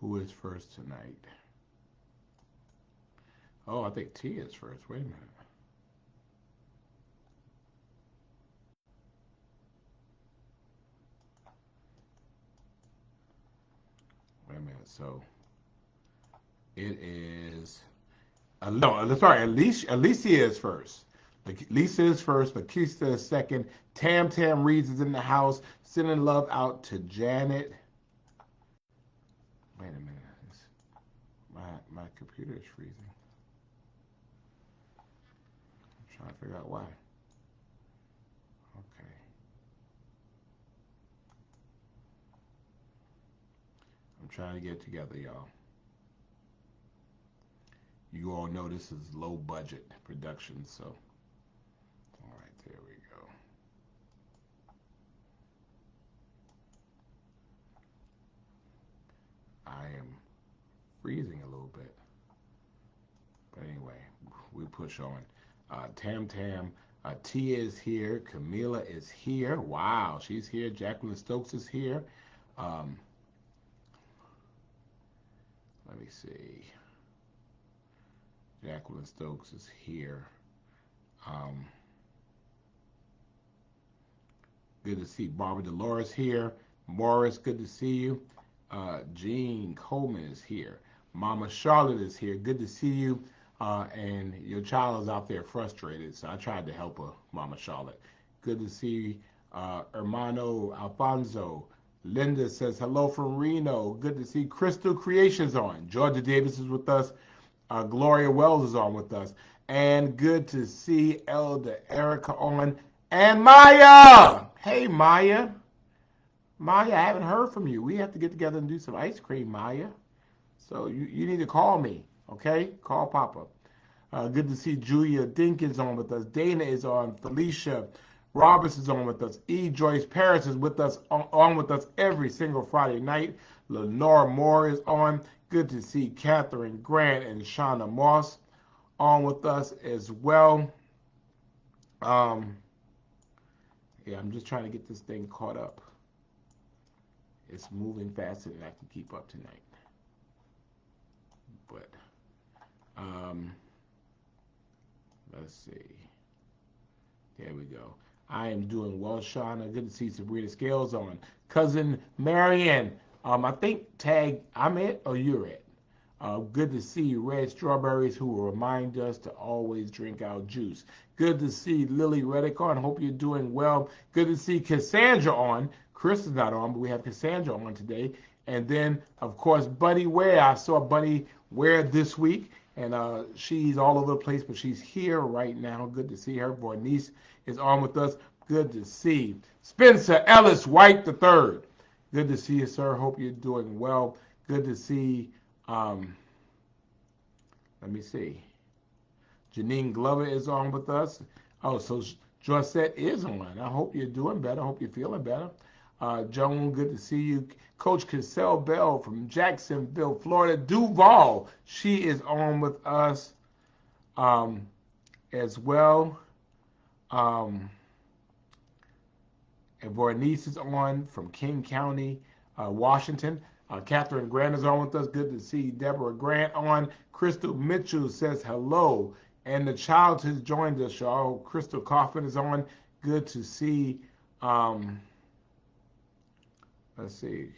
Who is first tonight? Oh, I think T is first. Wait a minute. Wait a minute. So it is. No, sorry. Alicia is first. Lisa is first. Makista is second. Tam Tam Reeves is in the house. Sending love out to Janet. Wait a minute. My computer is freezing. I'm trying to figure out why. Okay. I'm trying to get it together, y'all. You all know this is low budget production, so all right, there we go. I am freezing a little bit, but anyway, we push on. Tam Tam, Tia is here. Camila is here. Wow, she's here. Jacqueline Stokes is here. Um, let me see. Jacqueline Stokes is here. Um, Good to see Barbara Dolores here. Morris, good to see you. Jean Coleman is here. Mama Charlotte is here. Good to see you. And your child is out there frustrated, so I tried to help her, Mama Charlotte. Good to see Hermano Alfonso. Linda says hello from Reno. Good to see Crystal Creations on. Georgia Davis is with us. Gloria Wells is on with us. And good to see Elder Erica on. And Maya! Hey, Maya. Maya, I haven't heard from you. We have to get together and do some ice cream, Maya. So you need to call me, okay? Call Papa. Good to see Julia Dinkins on with us. Dana is on. Felicia Roberts is on with us. E. Joyce Paris is with us on with us every single Friday night. Lenore Moore is on. Good to see Catherine Grant and Shauna Moss on with us as well. Um, yeah, I'm just trying to get this thing caught up. It's moving faster than I can keep up tonight. But um, let's see. There we go. I am doing well, Shauna. Good to see Sabrina Scales on. Cousin Marion. I think tag I'm it or you're it. Good to see Red Strawberries, who will remind us to always drink our juice. Good to see Lily Reddick on. Hope you're doing well. Good to see Cassandra on. Chris is not on, but we have Cassandra on today. And then, of course, Bunny Ware. I saw Bunny Ware this week, and she's all over the place, but she's here right now. Good to see her. Bernice is on with us. Good to see Spencer Ellis White III. Good to see you, sir. Hope you're doing well. Good to see um, let me see. Janine Glover is on with us. Oh, so Joycette is on. I hope you're doing better. I hope you're feeling better. Joan, good to see you. Coach Cassell Bell from Jacksonville, Florida. Duval, she is on with us um, as well. Um, and Bernice is on from King County, Washington. Catherine Grant is on with us. Good to see Deborah Grant on. Crystal Mitchell says hello. And the child has joined us, y'all. Crystal Kaufman is on. Good to see. Um, let's see.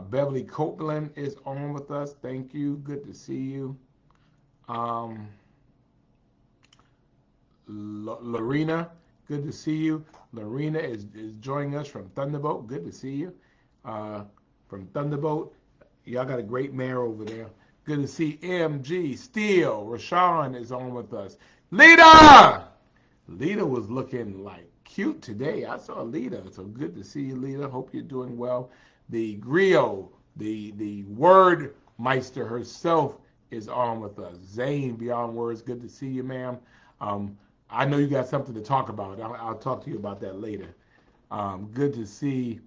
Beverly Copeland is on with us. Thank you. Good to see you. Um, Lorena, good to see you. Lorena is joining us from Thunderbolt. Good to see you. Uh, from Thunderbolt. Y'all got a great mayor over there. Good to see MG, Steele, Rashawn is on with us. Lita! Lita was looking like cute today. I saw Lita, so good to see you, Lita. Hope you're doing well. The griot, the word meister herself is on with us. Zane Beyond Words, good to see you, ma'am. Um, I know you got something to talk about. I'll talk to you about that later. Good to see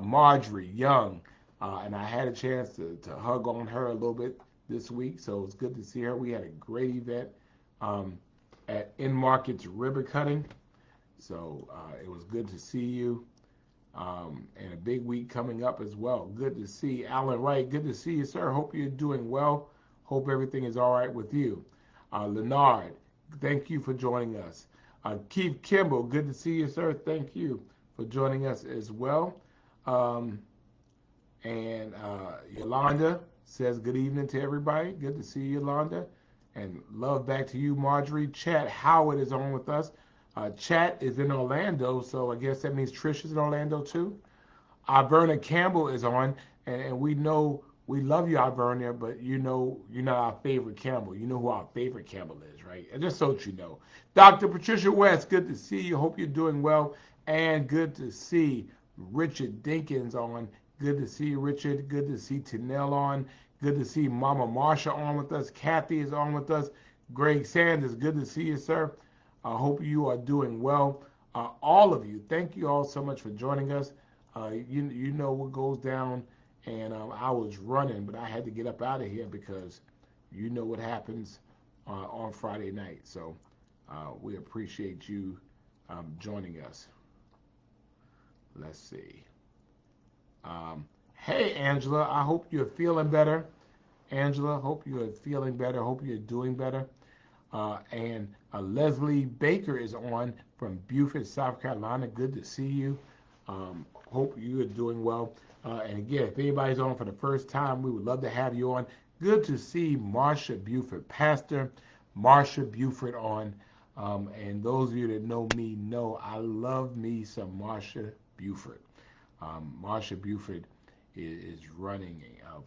Marjorie Young, and I had a chance to hug on her a little bit this week, so it's good to see her. We had a great event um, at In Market's Ribbon Cutting, so it was good to see you. And a big week coming up as well. Good to see Alan Wright. Good to see you, sir. Hope you're doing well. Hope everything is all right with you. Leonard, thank you for joining us. Keith Kimball, good to see you, sir. Thank you for joining us as well. Um, and Yolanda says good evening to everybody. Good to see you, Yolanda. And love back to you, Marjorie. Chat Howard is on with us. Chat is in Orlando, so I guess that means Trish is in Orlando too. Verna Campbell is on, and we know we love you, Verna, but you know you're not our favorite Campbell. You know who our favorite Campbell is, right? And just so that you know. Dr. Patricia West, good to see you. Hope you're doing well. And good to see Richard Dinkins on. Good to see you, Richard. Good to see Tanel on. Good to see Mama Marsha on with us. Kathy is on with us. Greg Sanders, good to see you, sir. I hope you are doing well. All of you, thank you all so much for joining us. You know what goes down, and I was running, but I had to get up out of here because you know what happens on Friday night. So we appreciate you joining us. Let's see. Hey, Angela, I hope you're feeling better. Angela, hope you're feeling better. Hope you're doing better. And Leslie Baker is on from Beaufort, South Carolina. Good to see you. Hope you are doing well. And again, if anybody's on for the first time, we would love to have you on. Good to see Marsha Buford, Pastor Marsha Buford on. And those of you that know me know I love me some Marsha Buford. Marsha Buford is running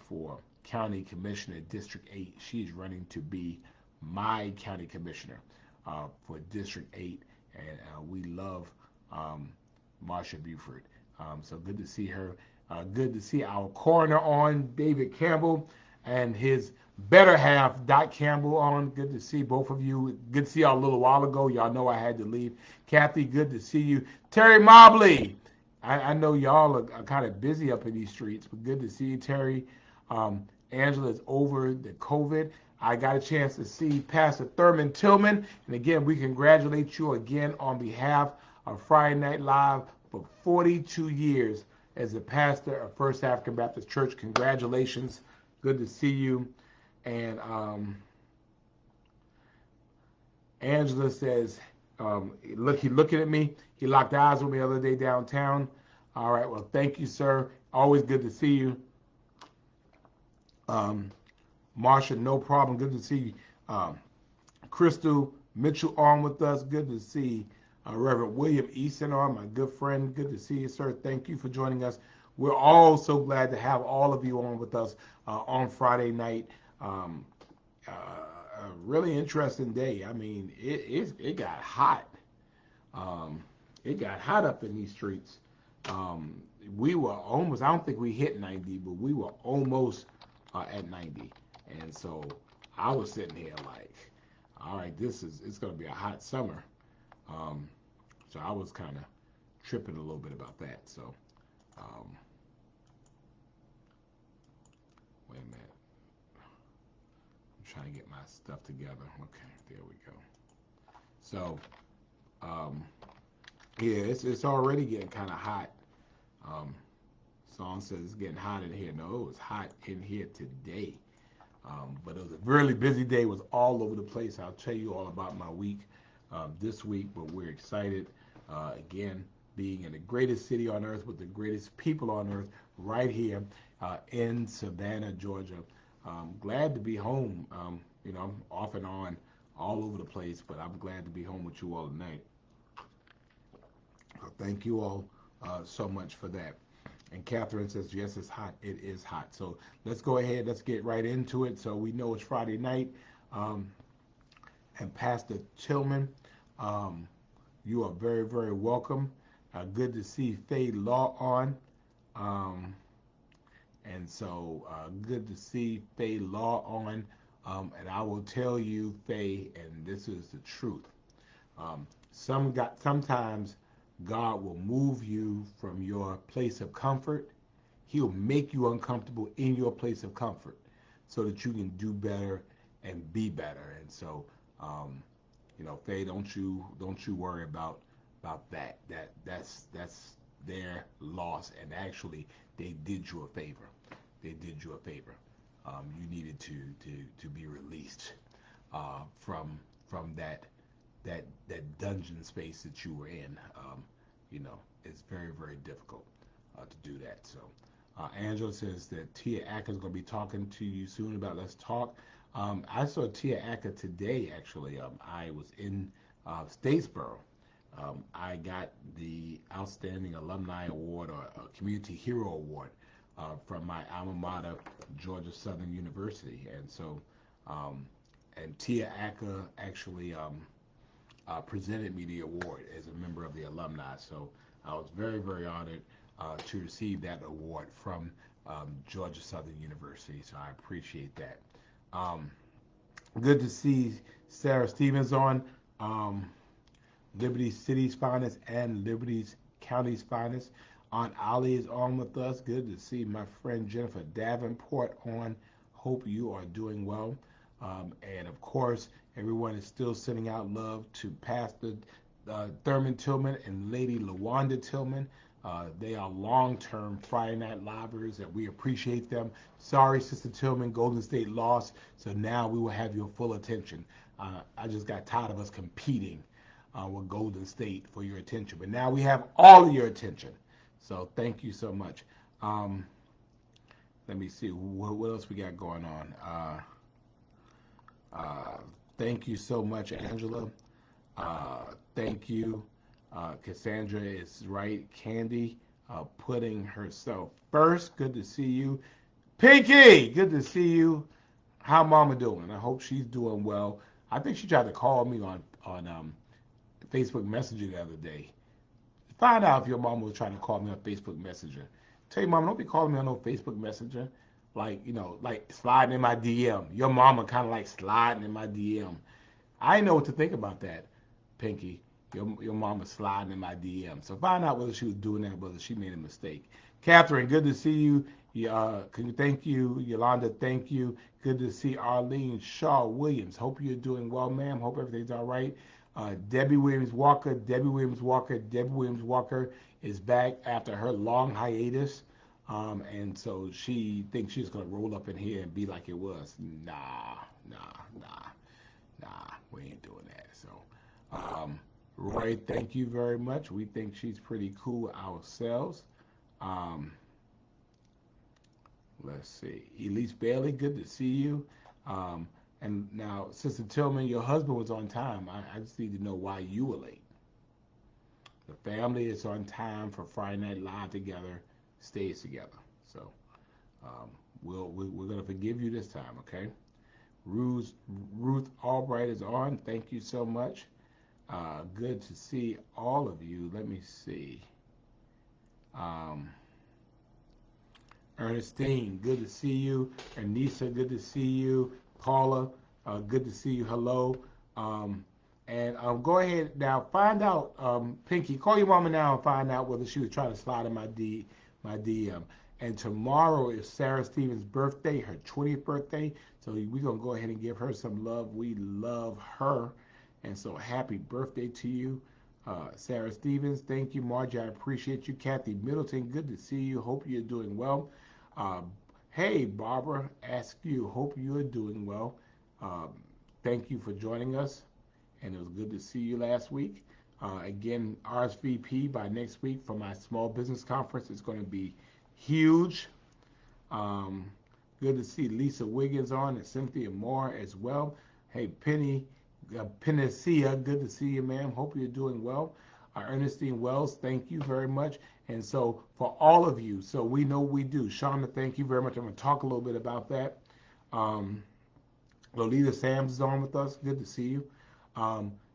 for County Commissioner District 8. She's running to be my county commissioner for District 8, and we love Marsha Buford. So good to see her. Good to see our coroner on, David Campbell, and his better half, Dot Campbell, on. Good to see both of you. Good to see y'all a little while ago. Y'all know I had to leave. Kathy, good to see you. Terry Mobley. I know y'all are kind of busy up in these streets, but good to see you, Terry. Angela is over the COVID. I got a chance to see Pastor Thurman Tillman. And again, we congratulate you again on behalf of Friday Night Live for 42 years as the pastor of First African Baptist Church. Congratulations. Good to see you. And Angela says, look, he's looking at me. He locked eyes with me the other day downtown. All right, well, thank you, sir. Always good to see you. Marsha, no problem. Good to see Crystal Mitchell on with us. Good to see Reverend William Easton on, my good friend. Good to see you, sir. Thank you for joining us. We're all so glad to have all of you on with us on Friday night. A really interesting day. I mean, it got hot. It got hot up in these streets. We were almost, I don't think we hit 90, but we were almost at 90. And so I was sitting here like, all right, it's going to be a hot summer. So I was kind of tripping a little bit about that. So, wait a minute. I'm trying to get my stuff together. Okay, there we go. So, yeah, it's already getting kind of hot. Song says it's getting hot in here. No, it was hot in here today. But it was a really busy day. It was all over the place. I'll tell you all about my week this week, but we're excited. Again, being in the greatest city on earth with the greatest people on earth right here in Savannah, Georgia. Glad to be home. I'm off and on all over the place, but I'm glad to be home with you all tonight. So thank you all so much for that. And Catherine says, yes, it's hot. It is hot. So let's go ahead. Let's get right into it. So we know it's Friday night. And Pastor Tillman, you are very, very welcome. Good to see Faye Law on. And so good to see Faye Law on. And I will tell you, Faye, and this is the truth. Sometimes God will move you from your place of comfort. He'll make you uncomfortable in your place of comfort so that you can do better and be better. And so, Faye, don't you worry about that. That's their loss, and actually they did you a favor. They did you a favor. You needed to be released from that dungeon space that you were in. It's very, very difficult to do that. So, Angela says that Tia Acker is going to be talking to you soon about Let's Talk. I saw Tia Acker today, actually. I was in Statesboro. I got the Outstanding Alumni Award or Community Hero Award from my alma mater, Georgia Southern University. And so, and Tia Acker actually presented me the award as a member of the alumni. So I was very, very honored to receive that award from Georgia Southern University. So I appreciate that. Good to see Sarah Stevens on. Liberty City's finest and Liberty County's finest. Aunt Ollie is on with us. Good to see my friend Jennifer Davenport on. Hope you are doing well. And of course, everyone is still sending out love to Pastor Thurman Tillman and Lady LaWanda Tillman. They are long-term Friday Night Livers, and we appreciate them. Sorry, Sister Tillman, Golden State lost, so now we will have your full attention. I just got tired of us competing with Golden State for your attention, but now we have all of your attention. So thank you so much. Let me see what else we got going on. Thank you so much, Angela. Thank you. Cassandra is right. Candy putting herself first. Good to see you. Pinky, good to see you. How Mama doing? I hope she's doing well. I think she tried to call me on Facebook Messenger the other day. Find out if your mama was trying to call me on Facebook Messenger. Tell your mama, don't be calling me on no Facebook Messenger. Like sliding in my DM. Your mama kind of like sliding in my DM. I didn't know what to think about that, Pinky. Your mama sliding in my DM. So find out whether she was doing that, whether she made a mistake. Catherine, good to see you. Thank you. Yolanda, thank you. Good to see Arlene Shaw Williams. Hope you're doing well, ma'am. Hope everything's all right. Debbie Williams Walker is back after her long hiatus. And so she thinks she's going to roll up in here and be like it was. Nah, we ain't doing that. So, Roy, thank you very much. We think she's pretty cool ourselves. Let's see. Elise Bailey, good to see you. And now, Sister Tillman, your husband was on time. I just need to know why you were late. The family is on time for Friday Night Live together, stays together. So we're going to forgive you this time, okay? Ruth Albright is on. Thank you so much. Good to see all of you. Let me see. Ernestine, good to see you. Anissa, good to see you. Paula, good to see you. Hello. And go ahead now. Find out, Pinky, call your mama now and find out whether she was trying to slide in my DM. And tomorrow is Sarah Stevens' birthday, her 20th birthday. So we're going to go ahead and give her some love. We love her. And so happy birthday to you, Sarah Stevens. Thank you, Margie. I appreciate you. Kathy Middleton, good to see you. Hope you're doing well. Hey, Barbara, ask you. Hope you're doing well. Thank you for joining us. And it was good to see you last week. Again, RSVP by next week for my small business conference. It's going to be huge. Good to see Lisa Wiggins on and Cynthia Moore as well. Hey, Penny Panacea, good to see you, ma'am. Hope you're doing well. Ernestine Wells, thank you very much. And so for all of you, so we know we do. Shauna, thank you very much. I'm going to talk a little bit about that. Lolita Sams is on with us. Good to see you.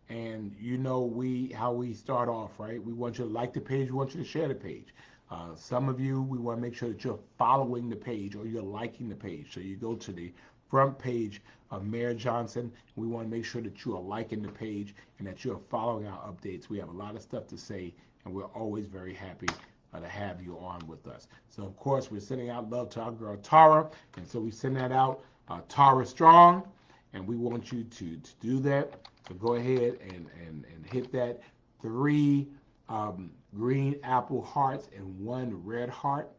And you know how we start off, right? We want you to like the page. We want you to share the page. Some of you, we want to make sure that you're following the page or you're liking the page. So you go to the front page of Mayor Johnson. We want to make sure that you are liking the page and that you're following our updates. We have a lot of stuff to say, and we're always very happy to have you on with us. So, of course, we're sending out love to our girl Tara, and so we send that out, Tara Strong, and we want you to do that. So go ahead and hit that 3 green apple hearts and 1 red heart.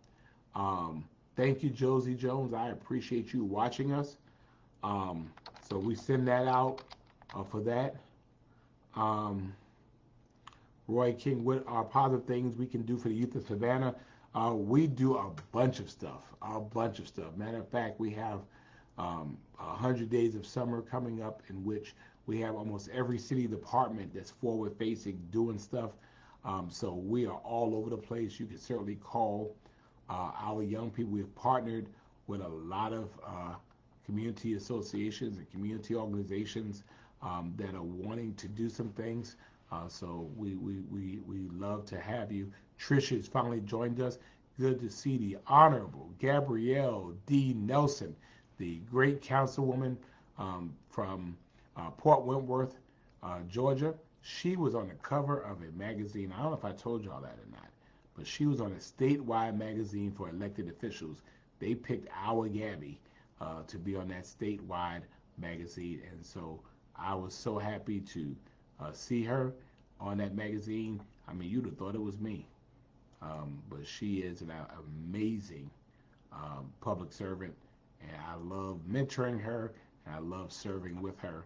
Um, Thank you, Josie Jones. I appreciate you watching us. Um, so we send that out for that. Um, Roy King, what are positive things we can do for the youth of Savannah? We do a bunch of stuff, a bunch of stuff. Matter of fact, we have 100 days of summer coming up in which we have almost every city department that's forward facing doing stuff. So we are all over the place. You can certainly call our young people. We've partnered with a lot of community associations and community organizations that are wanting to do some things. So we love to have you. Trisha has finally joined us. Good to see the Honorable Gabrielle D. Nelson, the great councilwoman from Port Wentworth, Georgia. She was on the cover of a magazine. I don't know if I told y'all that or not, but she was on a statewide magazine for elected officials. They picked our Gabby to be on that statewide magazine, and so I was so happy to see her on that magazine. I mean, you'd have thought it was me, but she is an amazing public servant, and I love mentoring her, and I love serving with her.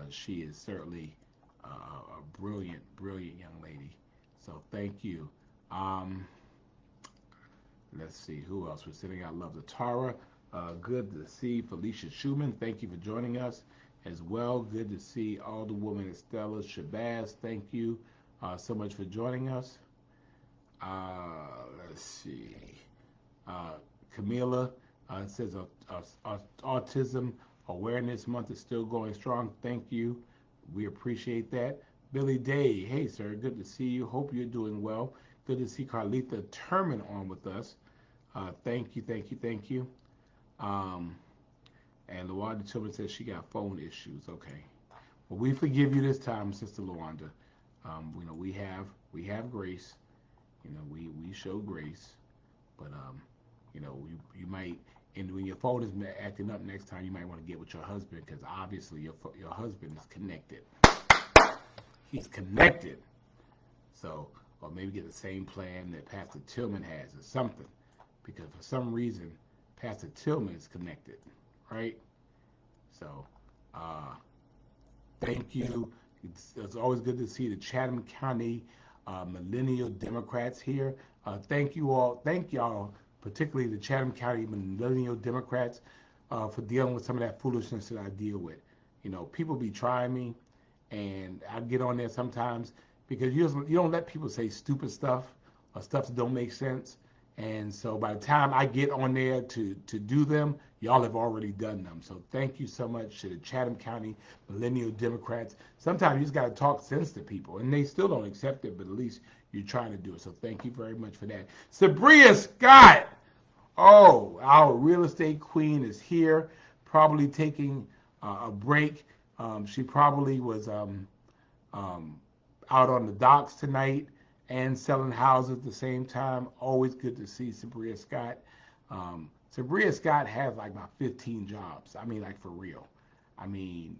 She is certainly a brilliant, brilliant young lady. So thank you. Um, let's see who else was sitting. I love the Tara. Good to see Felicia Schumann. Thank you for joining us as well. Good to see all the women. Estella Shabazz. Thank you so much for joining us. Let's see. Camila says Autism Awareness Month is still going strong. Thank you. We appreciate that. Billy Day, hey sir, good to see you. Hope you're doing well. Good to see Carlita Turman on with us. Thank you, thank you, thank you. And Luanda Tillman says she got phone issues. Okay. Well, we forgive you this time, Sister Luanda. You know, we have grace. You know, we show grace. But you know, you might, and when your phone is acting up next time, you might want to get with your husband because obviously your husband is connected. He's connected. So, or maybe get the same plan that Pastor Tillman has or something, because for some reason Pastor Tillman is connected, right? So, thank you. It's always good to see the Chatham County Millennial Democrats here. Thank you all. Thank y'all, particularly the Chatham County Millennial Democrats, for dealing with some of that foolishness that I deal with. You know, people be trying me, and I get on there sometimes because you don't let people say stupid stuff or stuff that don't make sense. And so by the time I get on there to do them, y'all have already done them. So thank you so much to the Chatham County Millennial Democrats. Sometimes you just got to talk sense to people, and they still don't accept it, but at least you're trying to do it. So thank you very much for that. Sabria Scott, oh, our real estate queen is here, probably taking a break. She probably was out on the docks tonight and selling houses at the same time. Always good to see Sabria Scott. Sabria Scott has like about 15 jobs. I mean, like for real. I mean,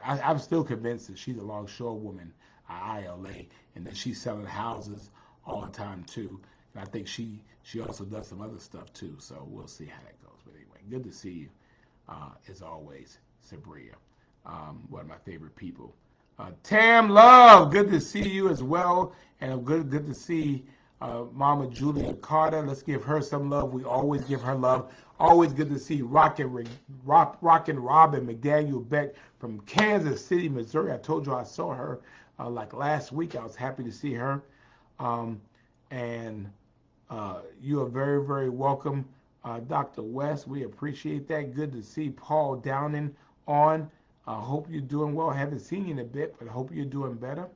I'm still convinced that she's a longshore woman at ILA, and that she's selling houses all the time too. And I think she also does some other stuff too. So we'll see how that goes. But anyway, good to see you as always, Sabria. One of my favorite people. Tam Love, good to see you as well, and good to see Mama Julia Carter. Let's give her some love. We always give her love. Always good to see Rockin' Robin McDaniel Beck from Kansas City, Missouri. I told you I saw her like last week. I was happy to see her. And you are very, very welcome, Dr. West. We appreciate that. Good to see Paul Downing on. I hope you're doing well. I haven't seen you in a bit, but I hope you're doing better.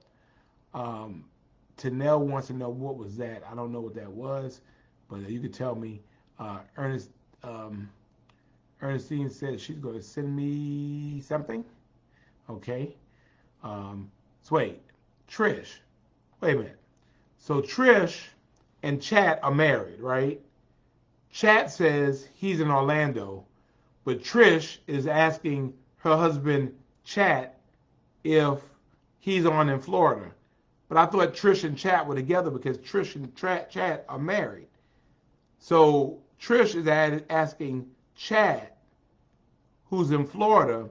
Tanel wants to know what was that. I don't know what that was, but you could tell me. Ernestine said she's going to send me something. Okay. So wait, Trish. Wait a minute. So Trish and Chat are married, right? Chat says he's in Orlando, but Trish is asking her husband Chat if he's on in Florida. But I thought Trish and Chad were together because Trish and Chad are married. So Trish is asking Chad, who's in Florida,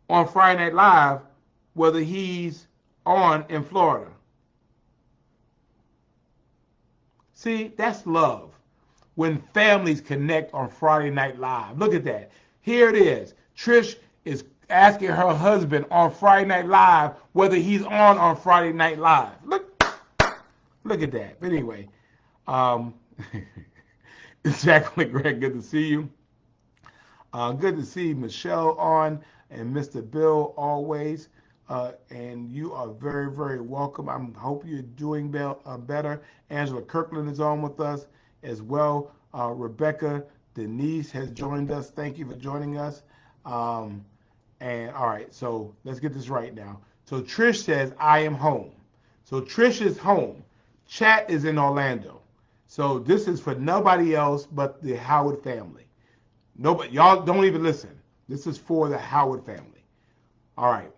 on Friday Night Live, whether he's on in Florida. See, that's love. When families connect on Friday Night Live. Look at that. Here it is. Trish is asking her husband on Friday Night Live whether he's on Friday Night Live. Look at that. But anyway, um, Jacqueline Greg, good to see you. Good to see Michelle on and Mr. Bill always. And you are very, very welcome. I hope you're doing better. Angela Kirkland is on with us as well. Rebecca Denise has joined us. Thank you for joining us. And all right, so let's get this right now. So Trish says, I am home. So Trish is home. Chat is in Orlando. So this is for nobody else but the Howard family. Nobody, y'all don't even listen. This is for the Howard family. All right.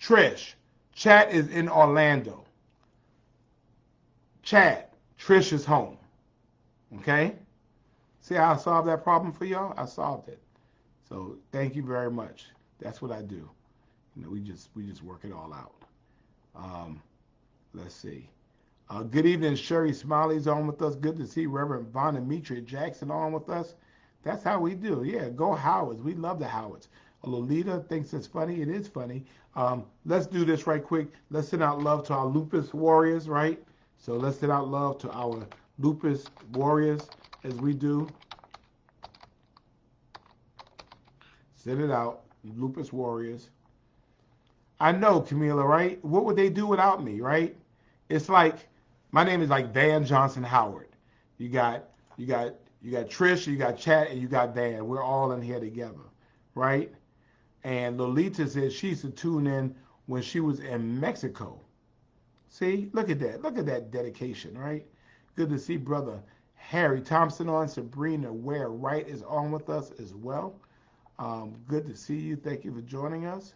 Trish, Chat is in Orlando. Chat, Trish is home. Okay? See how I solved that problem for y'all? I solved it. So thank you very much. That's what I do. You know, we just work it all out. Let's see. Good evening, Sherry Smiley's on with us. Good to see Reverend Von Demetria Jackson on with us. That's how we do. Yeah, go Howards. We love the Howards. Lolita thinks it's funny. It is funny. Let's do this right quick. Let's send out love to our Lupus warriors, right? So let's send out love to our Lupus warriors as we do. Send it out, Lupus warriors. I know, Camila, right? What would they do without me, right? It's like my name is like Van Johnson Howard. You got Trish, you got Chat, and you got Van. We're all in here together, right? And Lolita says she used to tune in when she was in Mexico. See, look at that. Look at that dedication, right? Good to see brother Harry Thompson on. Sabrina Ware Wright is on with us as well. Good to see you. Thank you for joining us.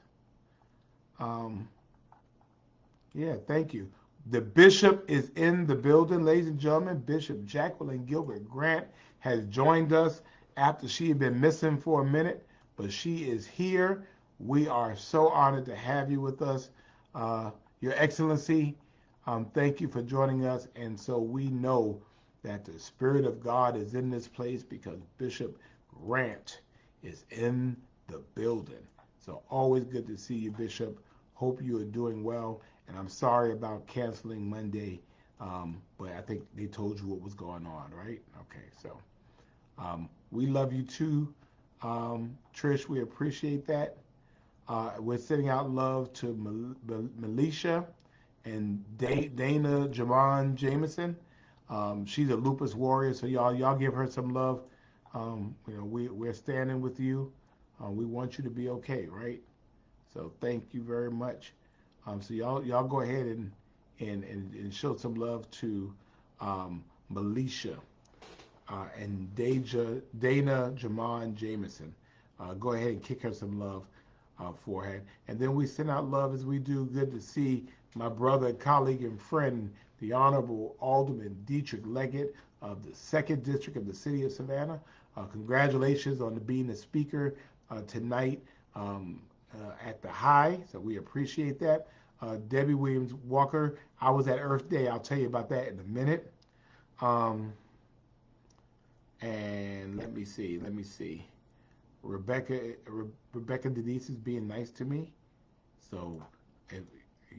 Yeah, thank you. The bishop is in the building, ladies and gentlemen. Bishop Jacqueline Gilbert Grant has joined us after she had been missing for a minute, but she is here. We are so honored to have you with us. Your Excellency, thank you for joining us. And so we know that the Spirit of God is in this place because Bishop Grant is in the building. So always good to see you, Bishop. Hope you are doing well. And I'm sorry about canceling Monday, but I think they told you what was going on, right? Okay, so we love you too, Trish. We appreciate that. We're sending out love to Melisha and Dana Jamon Jameson. She's a lupus warrior, so y'all give her some love. You know, we're standing with you. We want you to be okay, right? So thank you very much. So y'all go ahead and show some love to Melisha and Dana Jamon Jameson. Go ahead and kick her some love for her. And then we send out love as we do. Good to see my brother, colleague, and friend, the Honorable Alderman Dietrich Leggett of the 2nd District of the City of Savannah. Congratulations on being the speaker tonight at the High. So we appreciate that. Debbie Williams Walker, I was at Earth Day. I'll tell you about that in a minute. And let me see. Rebecca Denise is being nice to me. So if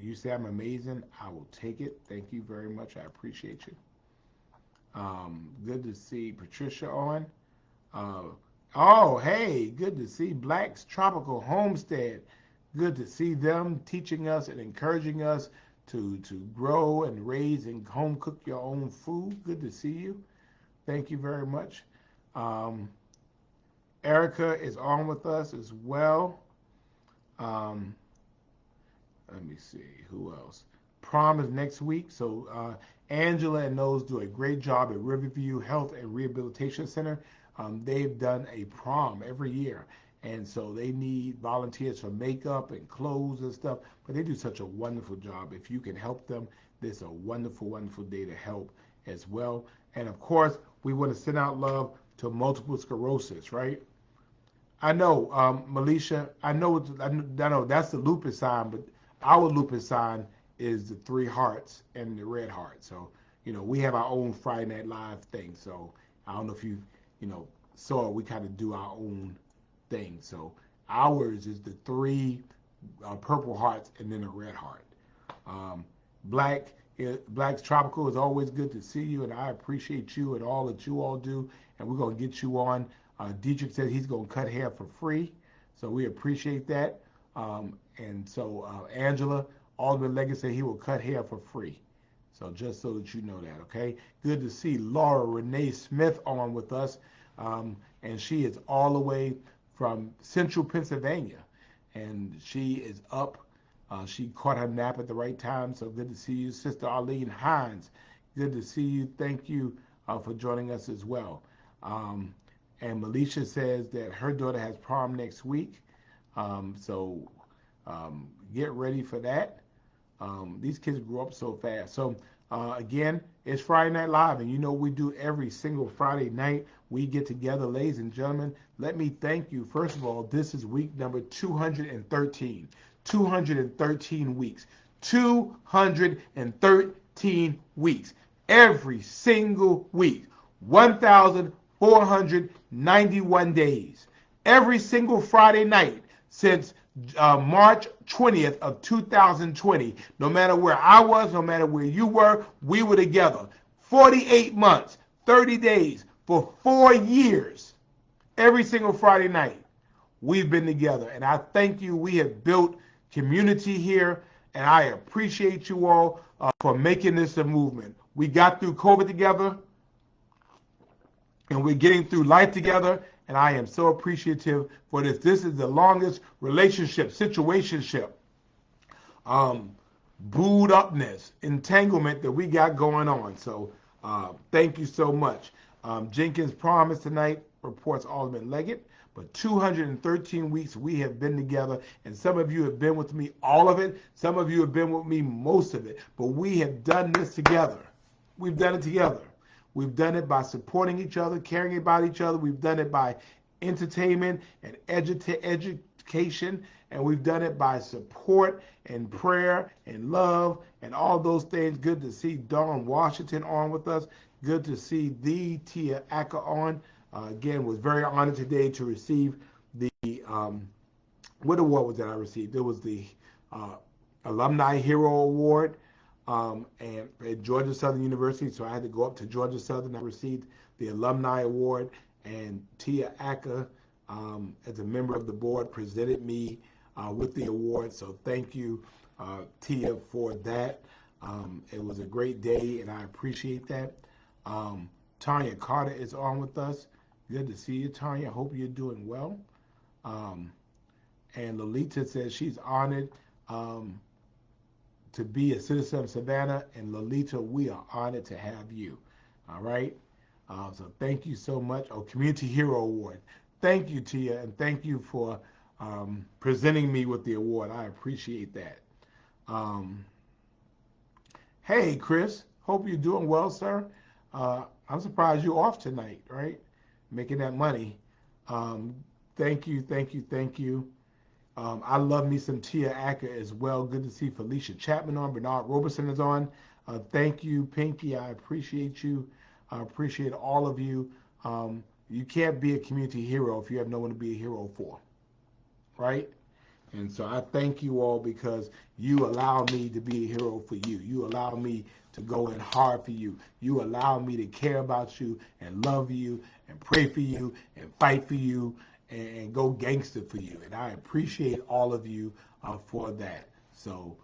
you say I'm amazing, I will take it. Thank you very much. I appreciate you. Good to see Patricia on. Oh, hey, good to see Black's Tropical Homestead. Good to see them teaching us and encouraging us to grow and raise and home cook your own food. Good to see you. Thank you very much. Erica is on with us as well. Let me see, who else? Prom is next week, so Angela and those do a great job at Riverview Health and Rehabilitation Center. They've done a prom every year, And so they need volunteers for makeup and clothes and stuff, but they do such a wonderful job. If you can help them, this is a wonderful, wonderful day to help as well. And of course, we want to send out love to multiple sclerosis, right? I know, Melisha, I know that's the lupus sign, but our lupus sign is the three hearts and the red heart. So, we have our own Friday Night Live thing. So I don't know if you know, saw we kind of do our own thing. So ours is the three purple hearts and then a red heart. Um, Black Black's Tropical is always good to see you, and I appreciate you and all that you all do. And we're gonna get you on. Dietrich said he's gonna cut hair for free, so we appreciate that. And so Angela Alderman Leggett said he will cut hair for free. So just so that you know that, okay? Good to see Laura Renee Smith on with us, and she is all the way from Central Pennsylvania, and she is up. She caught her nap at the right time, so good to see you. Sister Arlene Hines, good to see you. Thank you for joining us as well. Um, and Melisha says that her daughter has prom next week, so get ready for that. These kids grew up so fast. So again, it's Friday Night Live, and you know we do every single Friday night. We get together, ladies and gentlemen. Let me thank you. First of all, this is week number 213. 213 weeks. 213 weeks. Every single week. 1,491 days. Every single Friday night since March 20th of 2020. No matter where I was, no matter where you were, we were together. 48 months, 30 days, for 4 years. Every single Friday night, we've been together. And I thank you. We have built community here, and I appreciate you all for making this a movement. We got through COVID together, and we're getting through life together, and I am so appreciative for this. This is the longest relationship, situationship, booed upness, entanglement that we got going on. So thank you so much. Jenkins promised tonight, reports Alderman Leggett, but 213 weeks we have been together, and some of you have been with me all of it. Some of you have been with me most of it, but we have done this together. We've done it together. We've done it by supporting each other, caring about each other. We've done it by entertainment and education, and we've done it by support and prayer and love and all those things. Good to see Dawn Washington on with us. Good to see the Tia Acker on. Again, was very honored today to receive the, what award was that I received? It was the Alumni Hero Award. And at Georgia Southern University, so I had to go up to Georgia Southern. I received the Alumni Award, and Tia Acker, as a member of the board, presented me with the award. So thank you, Tia, for that. It was a great day, and I appreciate that. Tanya Carter is on with us. Good to see you, Tanya. Hope you're doing well. And Lolita says she's honored to be a citizen of Savannah, and Lolita, we are honored to have you. All right. So thank you so much. Oh, Community Hero Award. Thank you, Tia, and thank you for presenting me with the award. I appreciate that. Hey, Chris. Hope you're doing well, sir. I'm surprised you're off tonight, right? Making that money. Thank you, thank you, thank you. I love me some Tia Acker as well. Good to see Felicia Chapman on. Bernard Roberson is on. Thank you, Pinky. I appreciate you. I appreciate all of you. You can't be a community hero if you have no one to be a hero for, right? And so I thank you all because you allow me to be a hero for you. You allow me to go in hard for you. You allow me to care about you and love you and pray for you and fight for you and go gangster for you. And I appreciate all of you for that. So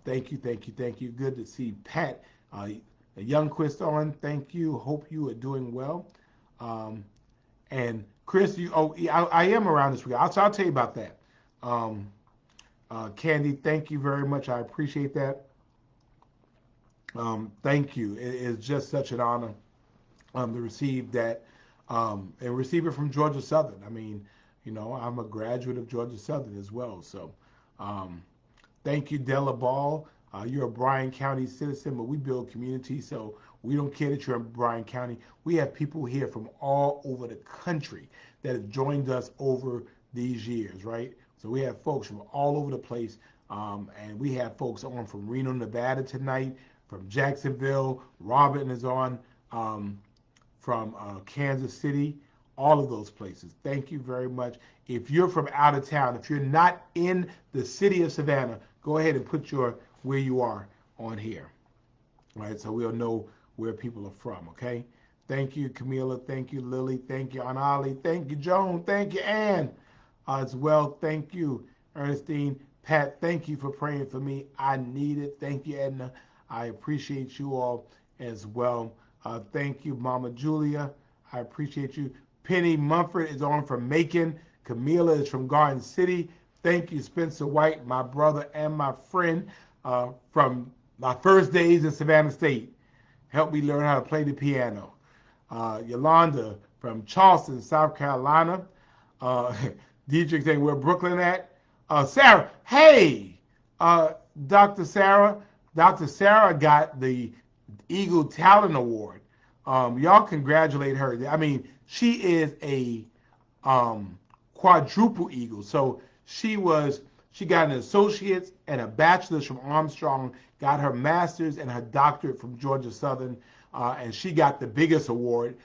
thank you, thank you, thank you. Good to see Pat Youngquist on. Thank you. Hope you are doing well. And Chris, I am around this week. I'll tell you about that. Candy, thank you very much. I appreciate that. Thank you. It is just such an honor to receive that and receive it from Georgia Southern. I mean, You know, I'm a graduate of Georgia Southern as well. So um, thank you, Della Ball. You're a Bryan County citizen, but we build community, so we don't care that you're in Bryan County. We have people here from all over the country that have joined us over these years, right? So we have folks from all over the place, and we have folks on from Reno, Nevada tonight, from Jacksonville. Robin is on um, from Kansas City, all of those places. Thank you very much. If you're from out of town, if you're not in the city of Savannah, go ahead and put your where you are on here, right? So we'll know where people are from, okay? Thank you, Camila. Thank you, Lily. Thank you, Anali. Thank you, Joan. Thank you, Ann, as well. Thank you, Ernestine. Pat, thank you for praying for me. I need it. Thank you, Edna. I appreciate you all as well. Thank you, Mama Julia. I appreciate you. Penny Mumford is on from Macon. Camila is from Garden City. Thank you, Spencer White, my brother and my friend from my first days in Savannah State. Helped me learn how to play the piano. Yolanda from Charleston, South Carolina. Uh, Dietrich saying, where Brooklyn at? Sarah, hey, Dr. Sarah. Dr. Sarah got the Eagle Talent Award. Y'all congratulate her. I mean, she is a quadruple Eagle. So she got an associate's and a bachelor's from Armstrong, got her master's and her doctorate from Georgia Southern, and she got the biggest award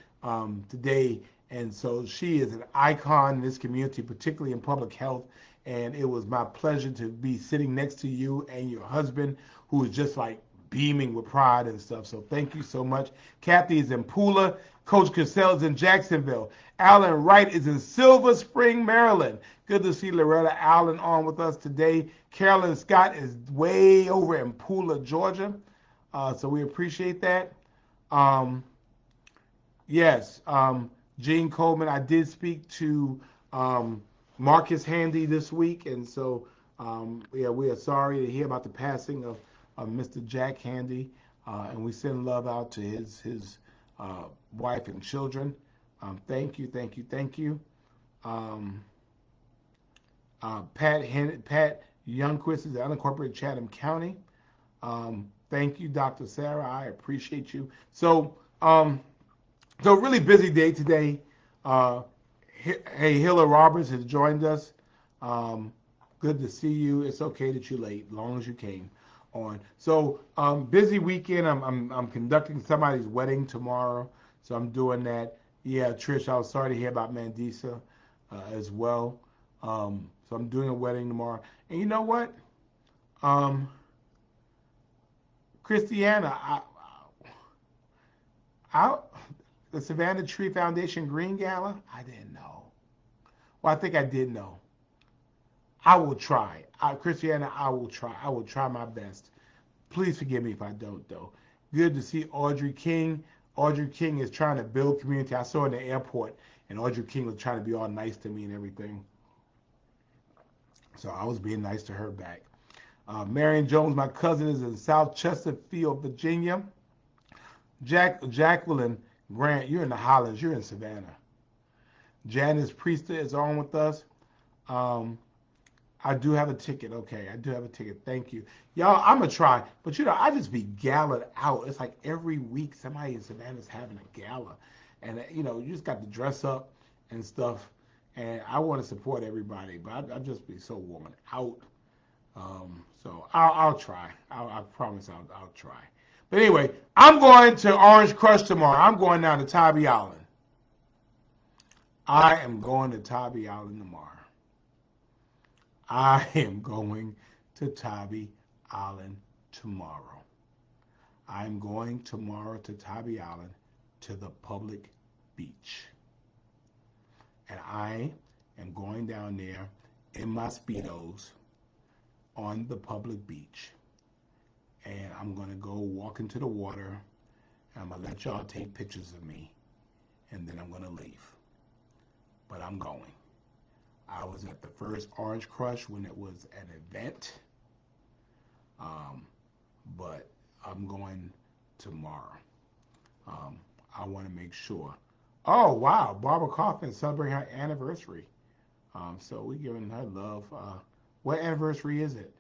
today. And so she is an icon in this community, particularly in public health. And it was my pleasure to be sitting next to you and your husband, who is just like beaming with pride and stuff. So thank you so much. Kathy is in Pula. Coach Cassell is in Jacksonville. Alan Wright is in Silver Spring, Maryland. Good to see Loretta Allen on with us today. Carolyn Scott is way over in Pula, Georgia. So we appreciate that. Yes, Gene Coleman, I did speak to Marcus Handy this week, and so yeah, we are sorry to hear about the passing of Mr. Jack Handy, and we send love out to his wife and children. Thank you, thank you, thank you. Um, Pat Youngquist is the unincorporated Chatham County. Thank you, Dr. Sarah. I appreciate you. So really busy day today. Hey, Hilla Roberts has joined us. Good to see you. It's okay that you're late, as long as you came on. So busy weekend. I'm conducting somebody's wedding tomorrow, so I'm doing that. Yeah, Trish, I was sorry to hear about Mandisa as well. So I'm doing a wedding tomorrow. And you know what? Christiana, I the Savannah Tree Foundation Green Gala, I didn't know. Well, I think I did know. I will try. Christiana, I will try. I will try my best. Please forgive me if I don't, though. Good to see Audrey King. Audrey King is trying to build community. I saw her in the airport, and Audrey King was trying to be all nice to me and everything. So I was being nice to her back. Marion Jones, my cousin, is in South Chesterfield, Virginia. Jacqueline Grant, you're in the Highlands. You're in Savannah. Janice Priester is on with us. Um, I do have a ticket. Okay, I do have a ticket. Thank you. Y'all, I'm going to try. But, I just be gallaed out. It's like every week somebody in Savannah's having a gala. And, you just got to dress up and stuff. And I want to support everybody. But I just be so worn out. So I'll try. I promise I'll try. But anyway, I'm going to Orange Crush tomorrow. I'm going down to Tybee Island. I am going to Tybee Island tomorrow. I am going to Tybee Island tomorrow. I'm going tomorrow to Tybee Island to the public beach. And I am going down there in my Speedos on the public beach. And I'm going to go walk into the water. And I'm going to let y'all take pictures of me. And then I'm going to leave. But I'm going. I was at the first Orange Crush when it was an event. But I'm going tomorrow. I want to make sure. Oh, wow. Barbara Kaufman celebrating her anniversary. So we're giving her love. What anniversary is it?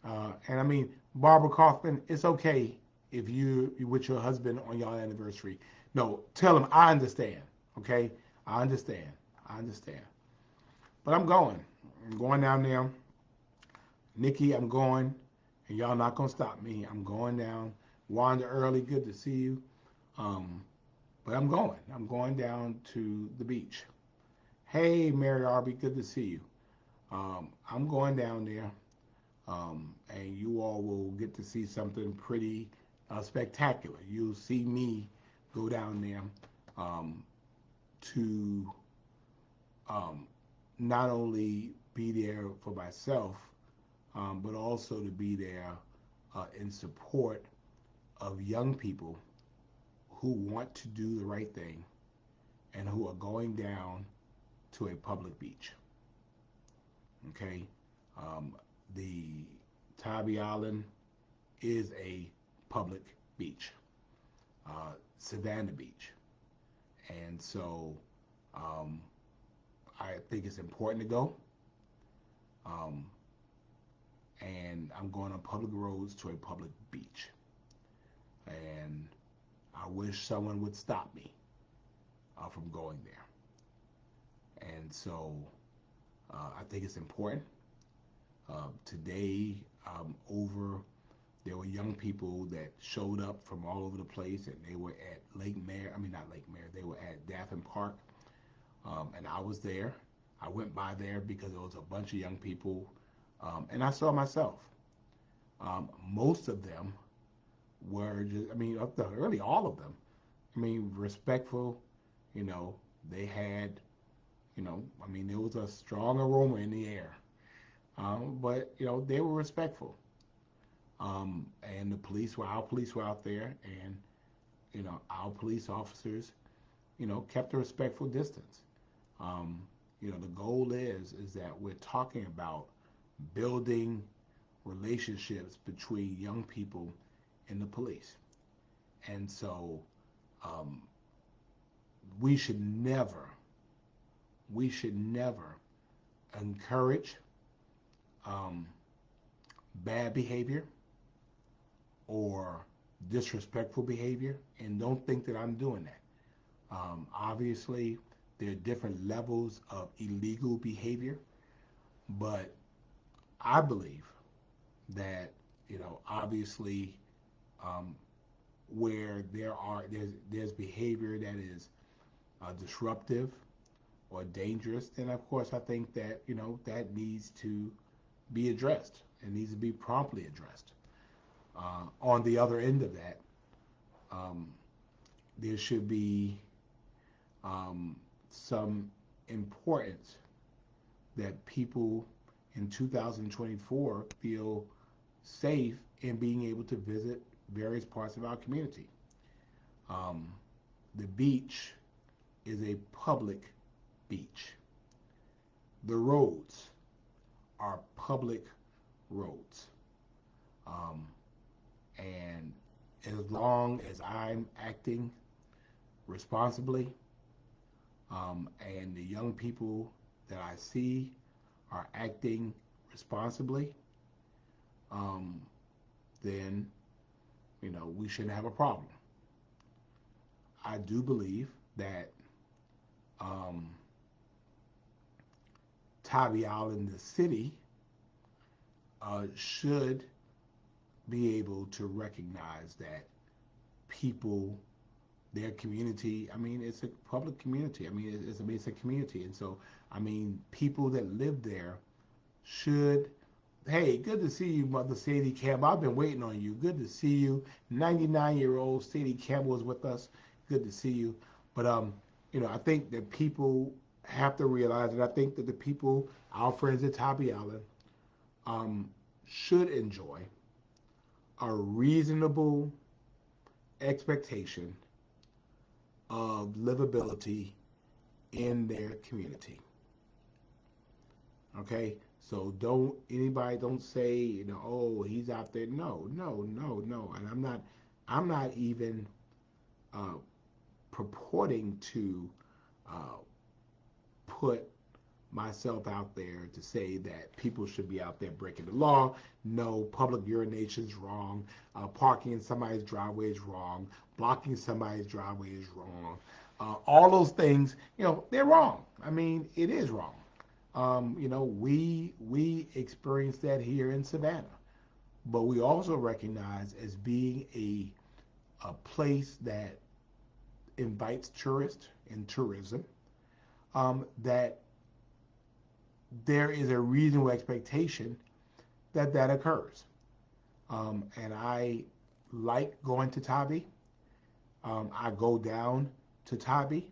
And I mean, Barbara Kaufman, it's okay if you with your husband on your anniversary. No, tell him I understand. Okay, I understand. I understand. But I'm going. I'm going down there. Nikki, I'm going, and y'all not gonna stop me. I'm going down. Wanda Early, good to see you. Um, but I'm going. I'm going down to the beach. Hey, Mary Arby, good to see you. I'm going down there, and you all will get to see something pretty spectacular. You'll see me go down there um, to um, not only be there for myself, but also to be there in support of young people who want to do the right thing and who are going down to a public beach. Okay, um, the Tybee Island is a public beach, Savannah Beach, and so um, I think it's important to go. Um, and I'm going on public roads to a public beach, and I wish someone would stop me from going there. And so I think it's important. Today, over there were young people that showed up from all over the place, and they were at Lake Mare. I mean, not Lake Mare. They were at Daffin Park, and I was there. I went by there because there was a bunch of young people, and I saw myself. Most of them were just, I mean, up to really all of them. I mean, respectful. You know, they had, I mean, there was a strong aroma in the air, but they were respectful. And our police were out there, and our police officers, kept a respectful distance. Um, the goal is that we're talking about building relationships between young people and the police, and so um, we should never, we should never encourage um, bad behavior or disrespectful behavior, and don't think that I'm doing that. Obviously, there are different levels of illegal behavior, but I believe that obviously, um, where there's behavior that is disruptive or dangerous, then of course I think that that needs to be addressed. It needs to be promptly addressed. On the other end of that, um, there should be some importance that people in 2024 feel safe in being able to visit various parts of our community. Um, the beach is a public beach. The roads are public roads. Um, and as long as I'm acting responsibly, and the young people that I see are acting responsibly, um, then we shouldn't have a problem. I do believe that um, Tybee Island, the city, should be able to recognize that people, their community. I mean, it's a public community. I mean, it's a community, and so I mean, people that live there should. Hey, good to see you, Mother Sadie Campbell. I've been waiting on you. Good to see you. 99-year-old Sadie Campbell is with us. Good to see you. But I think that people have to realize, and I think that the people, our friends at Tybee Island, um, should enjoy a reasonable expectation of livability in their community. Okay, so don't say oh, he's out there. No, no, no, no. And I'm not even purporting to uh, put myself out there to say that people should be out there breaking the law. No, public urination is wrong. Parking in somebody's driveway is wrong. Blocking somebody's driveway is wrong. All those things, they're wrong. I mean, it is wrong. We experience that here in Savannah, but we also recognize as being a place that invites tourists and tourism, that there is a reasonable expectation that that occurs. And I like going to Tybee. I go down to Tybee,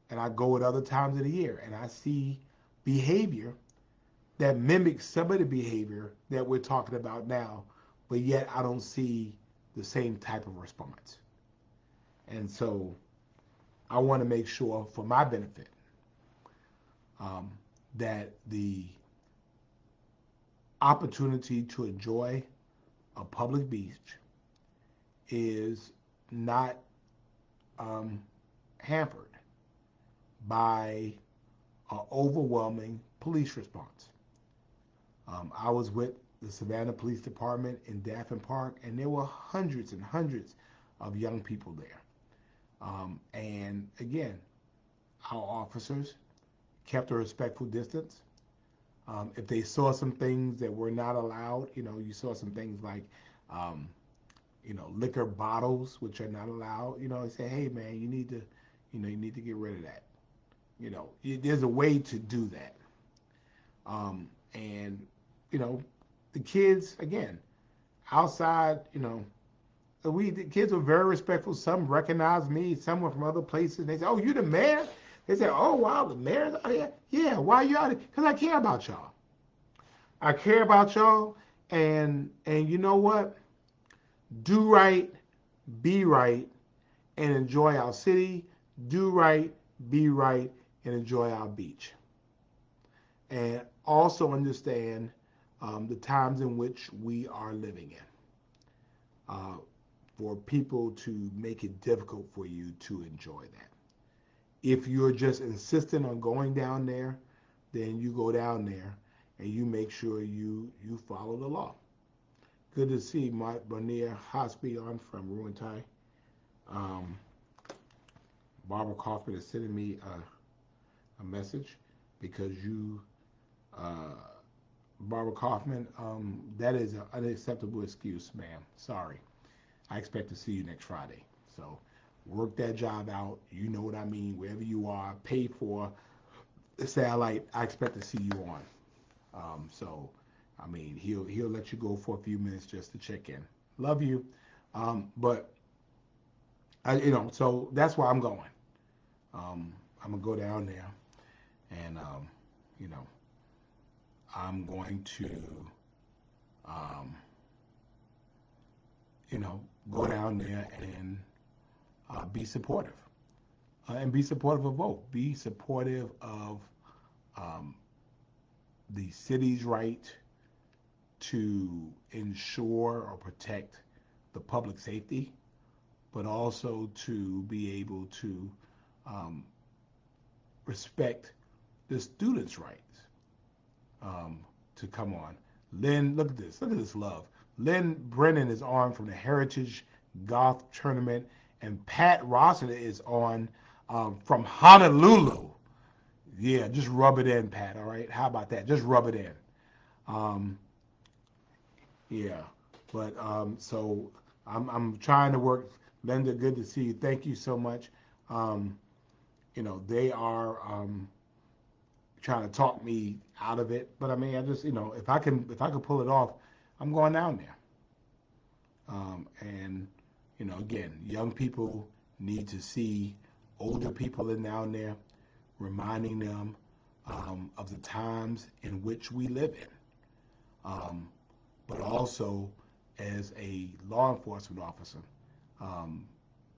and I go at other times of the year, and I see behavior that mimics some of the behavior that we're talking about now, but yet I don't see the same type of response. And so I want to make sure, for my benefit, um, that the opportunity to enjoy a public beach is not um, hampered by an overwhelming police response. I was with the Savannah Police Department in Daffin Park, and there were hundreds and hundreds of young people there. And again, our officers kept a respectful distance. If they saw some things that were not allowed, you saw some things like, um, liquor bottles, which are not allowed. They say, hey man, you need to get rid of that. There's a way to do that. And the kids again outside. The kids were very respectful. Some recognized me. Some were from other places. They said, "Oh, you the mayor?" They said, "Oh, wow, the mayor." Oh, yeah, yeah. Why you out here? Because I care about y'all. I care about y'all. And you know what? Do right, be right, and enjoy our city. Do right, be right, and enjoy our beach. And also understand the times in which we are living in. For people to make it difficult for you to enjoy that. If you're just insistent on going down there, then you go down there and you make sure you follow the law. Good to see Mark Bonilla Hospi on from Ruin Thai. Um, Barbara Kaufman is sending me a message because uh, Barbara Kaufman, that is an unacceptable excuse, ma'am. Sorry. I expect to see you next Friday. So work that job out. You know what I mean. Wherever you are, pay for the satellite. I expect to see you on. So, I mean, he'll let you go for a few minutes just to check in. Love you, but so that's where I'm going. I'm gonna go down there, and you know, I'm going to, um, go down there and be supportive, and be supportive of both. Be supportive of um, the city's right to ensure or protect the public safety, but also to be able to um, respect the students' rights to come on. Lynn, look at this. Look at this love. Lynn Brennan is on from the Heritage Golf Tournament, and Pat Rossiter is on from Honolulu. Yeah, just rub it in, Pat. All right, how about that? Just rub it in. Um, yeah, but so I'm trying to work. Linda, good to see you. Thank you so much. Um, they are trying to talk me out of it, but I mean, I just if I can pull it off, I'm going down there. And again, young people need to see older people in down there, reminding them of the times in which we live in. But also, as a law enforcement officer, um,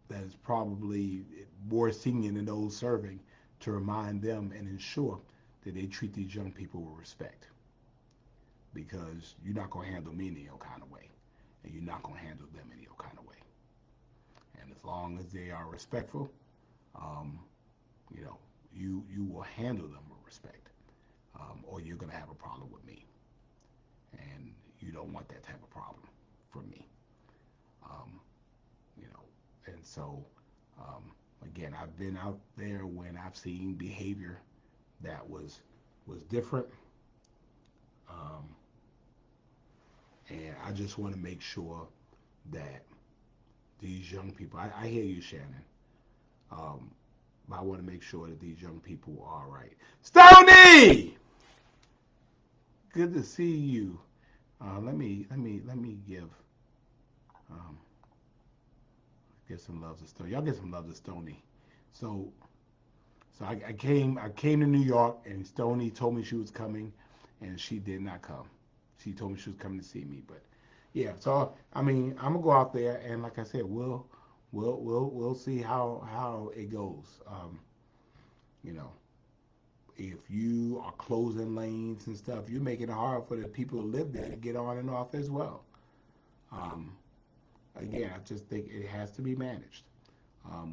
that is probably more senior than those serving, to remind them and ensure that they treat these young people with respect. Because you're not going to handle me any kind of way, and you're not going to handle them any kind of way. And as long as they are respectful, um, you will handle them with respect. or you're going to have a problem with me. And you don't want that type of problem from me. Um, you know, and so, um, again, I've been out there when I've seen behavior that was different. Um, and I just want to make sure that these young people, I hear you, Shannon. Um, but I want to make sure that these young people are all right. Stony, good to see you. Let me um, give some love to Stony. Y'all get some love to Stony. So I came to New York, and Stony told me she was coming, and she did not come. She told me she was coming to see me, but yeah. So I mean, I'm gonna go out there, and like I said, we'll see how it goes. You know, if you are closing lanes and stuff, you're making it hard for the people who live there to get on and off as well. Um, Again, I just think it has to be managed.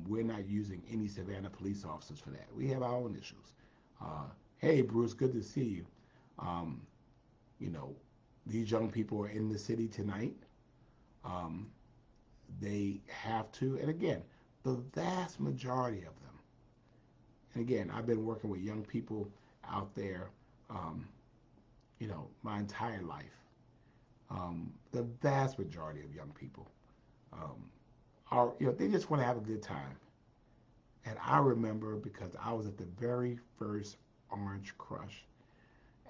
We're not using any Savannah police officers for that. We have our own issues. Uh, hey, Bruce, good to see you. Um, you know, these young people are in the city tonight. Um, they have to, and again, the vast majority of them, and again, I've been working with young people out there, um, my entire life. The vast majority of young people um, they just want to have a good time. And I remember because I was at the very first Orange Crush,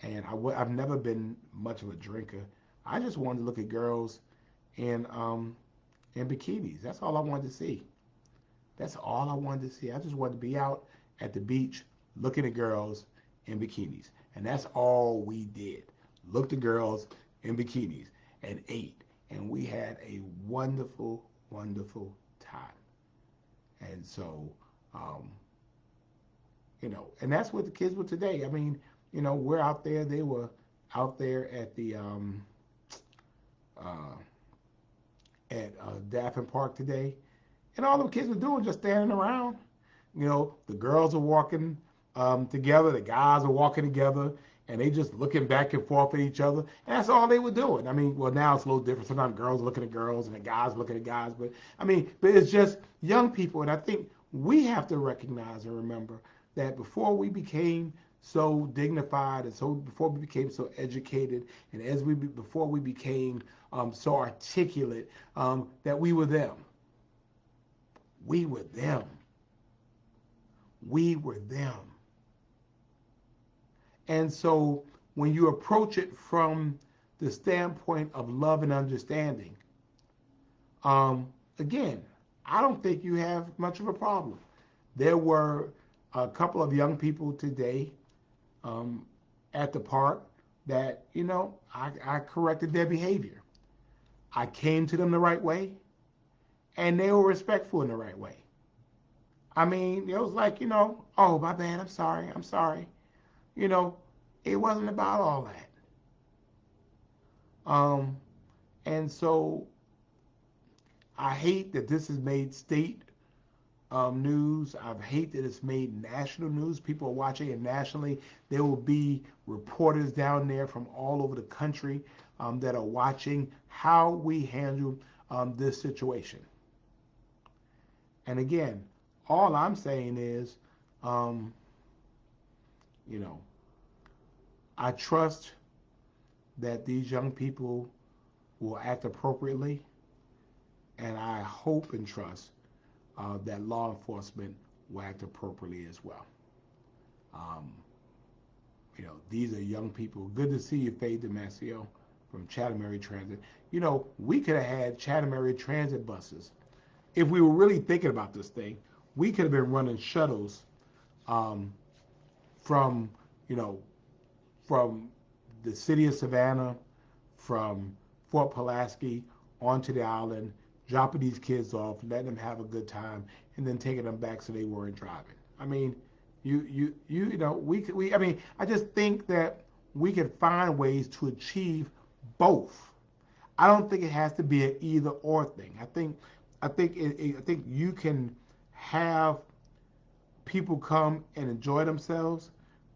and I've never been much of a drinker. I just wanted to look at girls in in bikinis. That's all I wanted to see. That's all I wanted to see. I just wanted to be out at the beach looking at girls in bikinis, and that's all we did. Looked at girls in bikinis and ate, and we had a wonderful, wonderful time. And so, um, and that's what the kids were today. I mean, we're out there. They were out there at the uh, at Daffin Park today, and all the kids were doing just standing around. The girls are walking together, the guys are walking together, and they just looking back and forth at each other, and that's all they were doing. I mean, well, now it's a little different. Sometimes girls are looking at girls and the guys looking at guys, but I mean, but it's just young people, and I think we have to recognize and remember that before we became so dignified and so before we became so educated and before we became so articulate, that we were them. We were them. We were them. And so when you approach it from the standpoint of love and understanding, again, I don't think you have much of a problem. There were a couple of young people today um, at the park that, I corrected their behavior. I came to them the right way, and they were respectful in the right way. I mean, it was like, oh, my bad, I'm sorry. You know, it wasn't about all that. Um, and so I hate that this has made state news. I hate that it's made national news. People are watching it nationally. There will be reporters down there from all over the country that are watching how we handle this situation. And again, all I'm saying is, um, you know, I trust that these young people will act appropriately, and I hope and trust that law enforcement will act appropriately as well. Um, these are young people. Good to see you, Faye Damasio from Chatham Area Transit. We could have had Chatham Area Transit buses. If we were really thinking about this thing, we could have been running shuttles um, from, you know, from the city of Savannah, from Fort Pulaski onto the island, dropping these kids off, letting them have a good time, and then taking them back so they weren't driving. I mean, I mean, I just think that we can find ways to achieve both. I don't think it has to be an either or thing. I think you can have people come and enjoy themselves,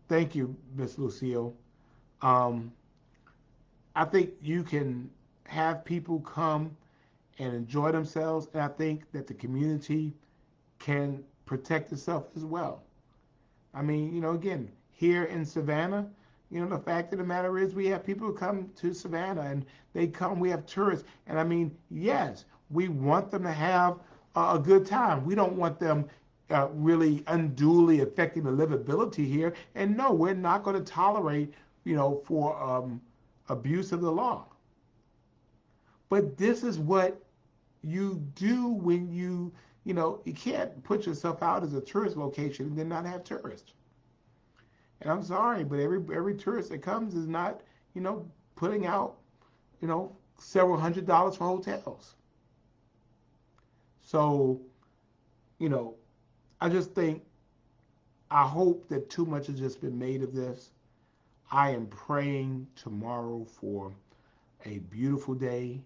Thank you, Miss Lucille. Um, I think you can have people come and enjoy themselves, and I think that the community can protect itself as well. I mean, again, here in Savannah, the fact of the matter is we have people who come to Savannah and they come, we have tourists. And I mean, yes, we want them to have a good time. We don't want them really unduly affecting the livability here. And no, we're not going to tolerate, for abuse of the law. But this is what you do when you can't put yourself out as a tourist location and then not have tourists. And I'm sorry, but every tourist that comes is not, putting out, several $100s for hotels. So, you know, I just think I hope that too much has just been made of this. I am praying tomorrow for a beautiful day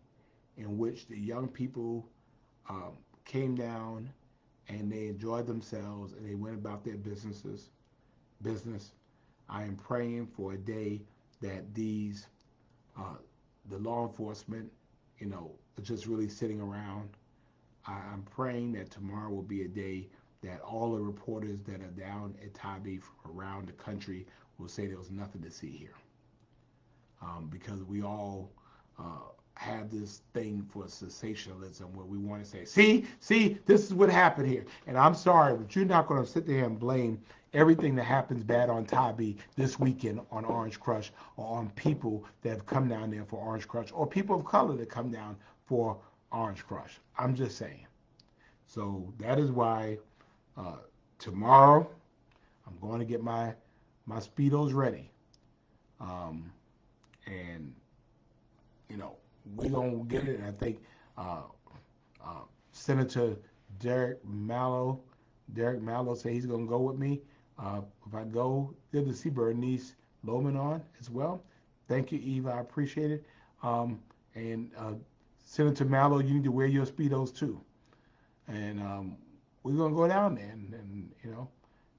in which the young people um, came down and they enjoyed themselves and they went about their business. I am praying for a day that uh, the law enforcement, are just really sitting around. I'm praying that tomorrow will be a day that all the reporters that are down at Tybee from around the country will say there was nothing to see here. Because we all uh, have this thing for sensationalism where we want to say, see, this is what happened here. And I'm sorry, but you're not going to sit there and blame everything that happens bad on Tybee this weekend on Orange Crush or on people that have come down there for Orange Crush or people of color that come down for Orange Crush. I'm just saying. So that is why uh, tomorrow I'm going to get my speedos ready, um, and we're gonna get it. And I think uh, uh, Senator Derek Mallow said he's gonna go with me. If I go, good to see Bernice Loman on as well. Thank you, Eva. I appreciate it. And Senator Mallow, you need to wear your speedos too. And we're gonna go down there,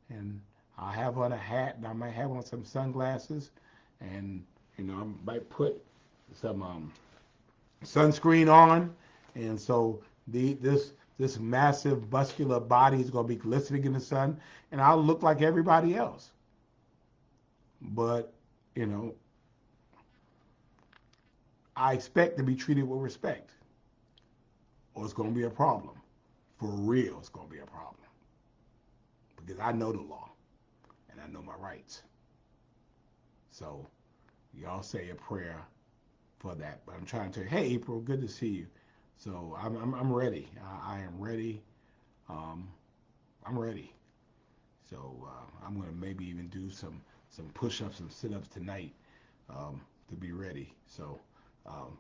and I'll have on a hat, and I might have on some sunglasses, and I might put some sunscreen on, and so this massive muscular body is going to be glistening in the sun, and I'll look like everybody else. But you know, I expect to be treated with respect, or it's going to be a problem. For real, it's going to be a problem because I know the law and I know my rights. So y'all say a prayer for that. But I'm trying to tell you, hey, April, good to see you. So I'm ready. I am ready. Um, I'm ready. So I'm gonna maybe even do some push-ups and sit-ups tonight to be ready. So um,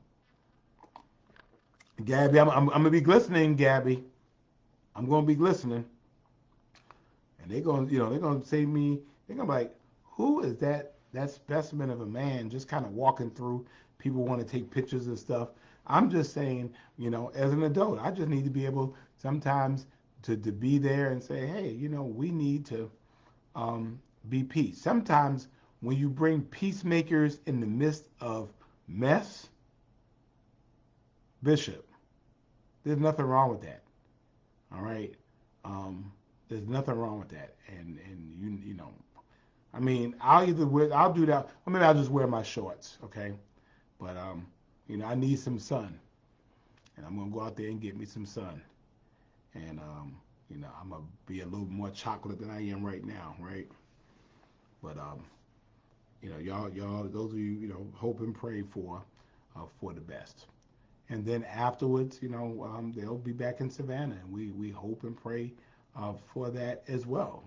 Gabby, I'm gonna be glistening, Gabby. I'm gonna be glistening, and they're gonna say to me, they're gonna be like, who is that specimen of a man just kind of walking through? People want to take pictures and stuff. I'm just saying, as an adult, I just need to be able sometimes to be there and say, hey, we need to be peace. Sometimes when you bring peacemakers in the midst of mess, Bishop, there's nothing wrong with that. All right. Um, there's nothing wrong with that. And I mean, I'll do that. I mean, I'll just wear my shorts, okay? But I need some sun, and I'm gonna go out there and get me some sun. And I'm gonna be a little more chocolate than I am right now, right? But y'all, those of you, hope and pray for the best. And then afterwards, they'll be back in Savannah, and we hope and pray for that as well.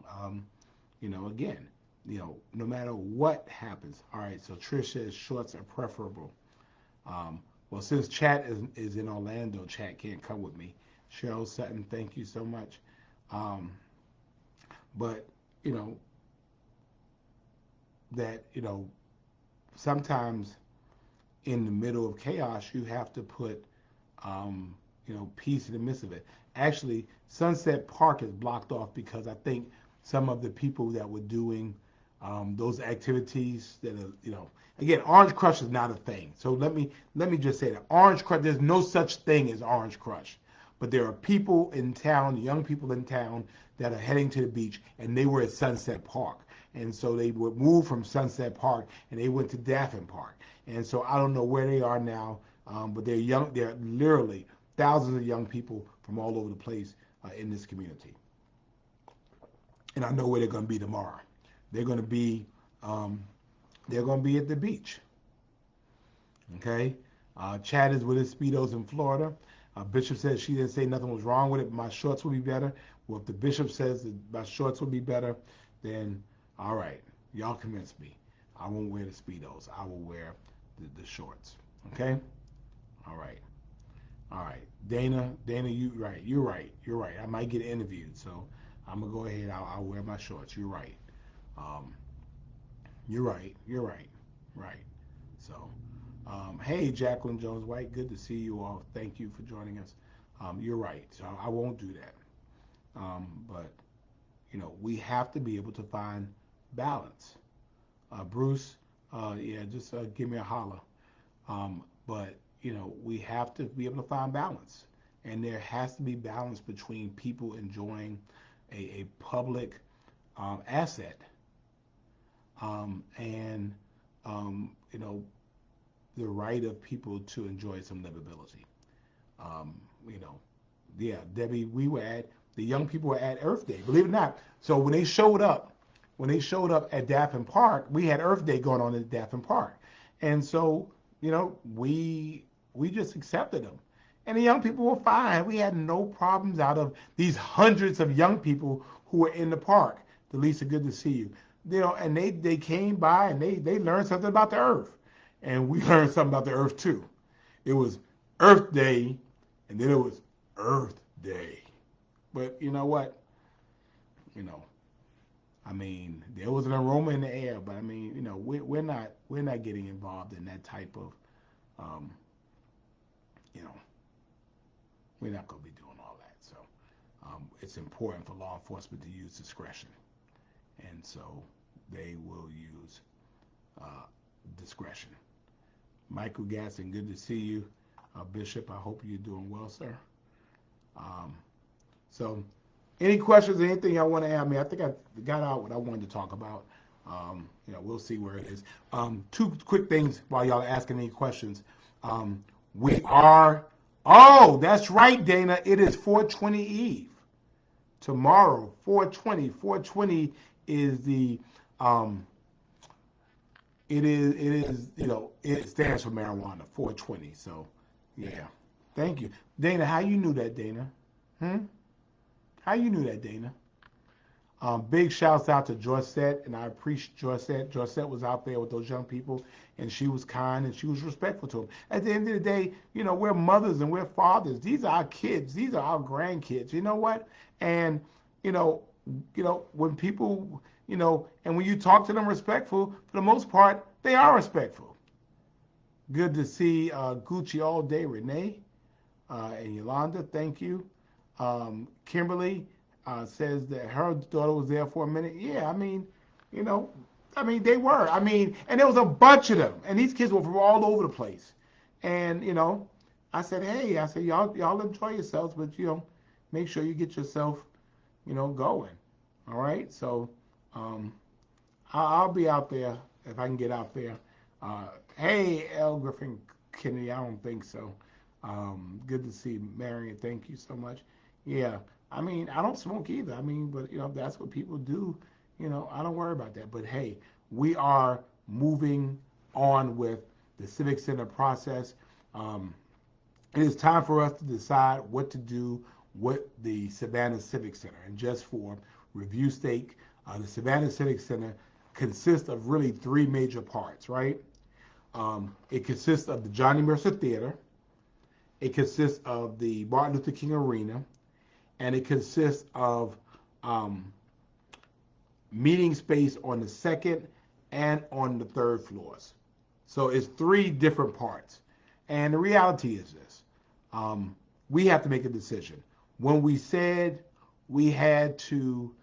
Again, no matter what happens. All right, so Trish says shorts are preferable. Well, since Chat is in Orlando, Chat can't come with me. Cheryl Sutton, thank you so much. Um, but you know that sometimes in the middle of chaos, you have to put peace in the midst of it. Actually, Sunset Park is blocked off because I think some of the people that were doing those activities that are, again, Orange Crush is not a thing. So let me just say that Orange Crush, there's no such thing as Orange Crush, but there are people in town, young people in town that are heading to the beach, and they were at Sunset Park, and so they would move from Sunset Park and they went to Daffin Park, and so I don't know where they are now, but they're young. They're literally thousands of young people from all over the place in this community, and I know where they're going to be tomorrow. They're going to be um, they're going to be at the beach. Okay. Chad is with his speedos in Florida. Bishop says she didn't say nothing was wrong with it. My shorts would be better. Well, if the bishop says that my shorts would be better, then all right, y'all convinced me. I won't wear the speedos. I will wear the shorts. Okay. All right. All right. Dana, you right. You're right. You're right. I might get interviewed, so I'm gonna go ahead. I'll wear my shorts. You're right. Um, you're right. You're right. Right. So, hey, Jacqueline Jones White, good to see you all. Thank you for joining us. You're right. So I won't do that. But we have to be able to find balance. Bruce, yeah, just give me a holler. But we have to be able to find balance, and there has to be balance between people enjoying a public asset and the right of people to enjoy some livability. Um, you know, yeah, Debbie, the young people were at Earth Day, believe it or not. So when they showed up at Daffin Park, we had Earth Day going on at Daffin Park, and so we just accepted them, and the young people were fine. We had no problems out of these hundreds of young people who were in the park. Delisa, good to see you. And they came by and they learned something about the Earth, and we learned something about the Earth too. It was Earth Day, and then it was Earth Day. But you know what? You know, I mean, there was an aroma in the air, but I mean, we're not getting involved in that type of, um, you know, we're not going to be doing all that. So it's important for law enforcement to use discretion, and so they will use uh, discretion. Michael Gasson, good to see you. Bishop, I hope you're doing well, sir. Um, so, any questions, anything I want to add? I mean, I think I got out what I wanted to talk about. We'll see where it is. Two quick things while y'all are asking any questions. We are, oh, that's right, Dana. It is 420 Eve. Tomorrow, 420. 420 is um, it stands for marijuana, 420. So, yeah. Thank you. Dana, how you knew that, Dana? Hmm? How you knew that, Dana? Big shouts out to Joycette, and I appreciate Joycette. Joycette was out there with those young people, and she was kind and she was respectful to them. At the end of the day, we're mothers and we're fathers. These are our kids. These are our grandkids. You know what? And you know, when people, and when you talk to them respectful, for the most part, they are respectful. Good to see Gucci all day, Renee and Yolanda. Thank you. Kimberly says that her daughter was there for a minute. Yeah, you know, they were. And there was a bunch of them, and these kids were from all over the place. And I said, hey, y'all enjoy yourselves, but make sure you get yourself, going. All right. So I'll be out there if I can get out there. Hey, L. Griffin Kennedy, I don't think so. Good to see Marion. Thank you so much. Yeah, I don't smoke either. But if that's what people do, I don't worry about that. But hey, we are moving on with the Civic Center process. It is time for us to decide what to do with the Savannah Civic Center. And just for review sake, the Savannah Civic Center consists of really three major parts, right? It consists of the Johnny Mercer Theater. It consists of the Martin Luther King Arena, and it consists of meeting space on the second and on the third floors. So it's three different parts. And the reality is this. We have to make a decision. When we said we had to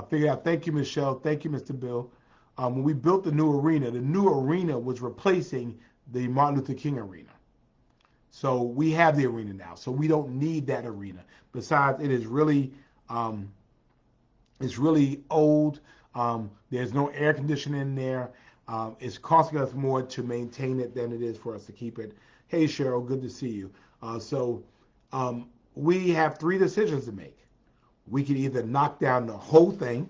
figure out, thank you, Michelle, thank you, Mr. Bill. when we built the new arena was replacing the Martin Luther King Arena. So we have the arena now. So we don't need that arena. Besides, um, it's really old. There's no air conditioning in there. It's costing us more to maintain it than it is for us to keep it. Hey, Cheryl, good to see you. So we have three decisions to make. We can either knock down the whole thing,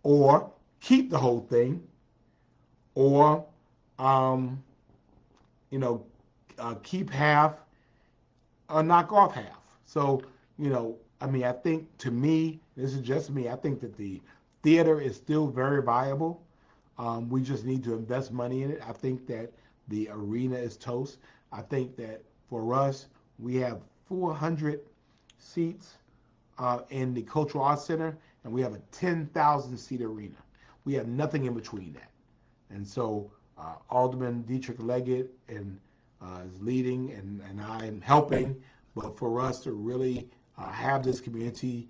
or keep the whole thing, or um, keep half or knock off half. So, I mean, I think to me, this is just me, I think that the theater is still very viable. We just need to invest money in it. I think that the arena is toast. I think that for us, we have 400 seats in the Cultural Arts Center, and we have a 10,000 seat arena. We have nothing in between that. And so Alderman Dietrich Leggett is leading, and I'm helping. But for us to really have this community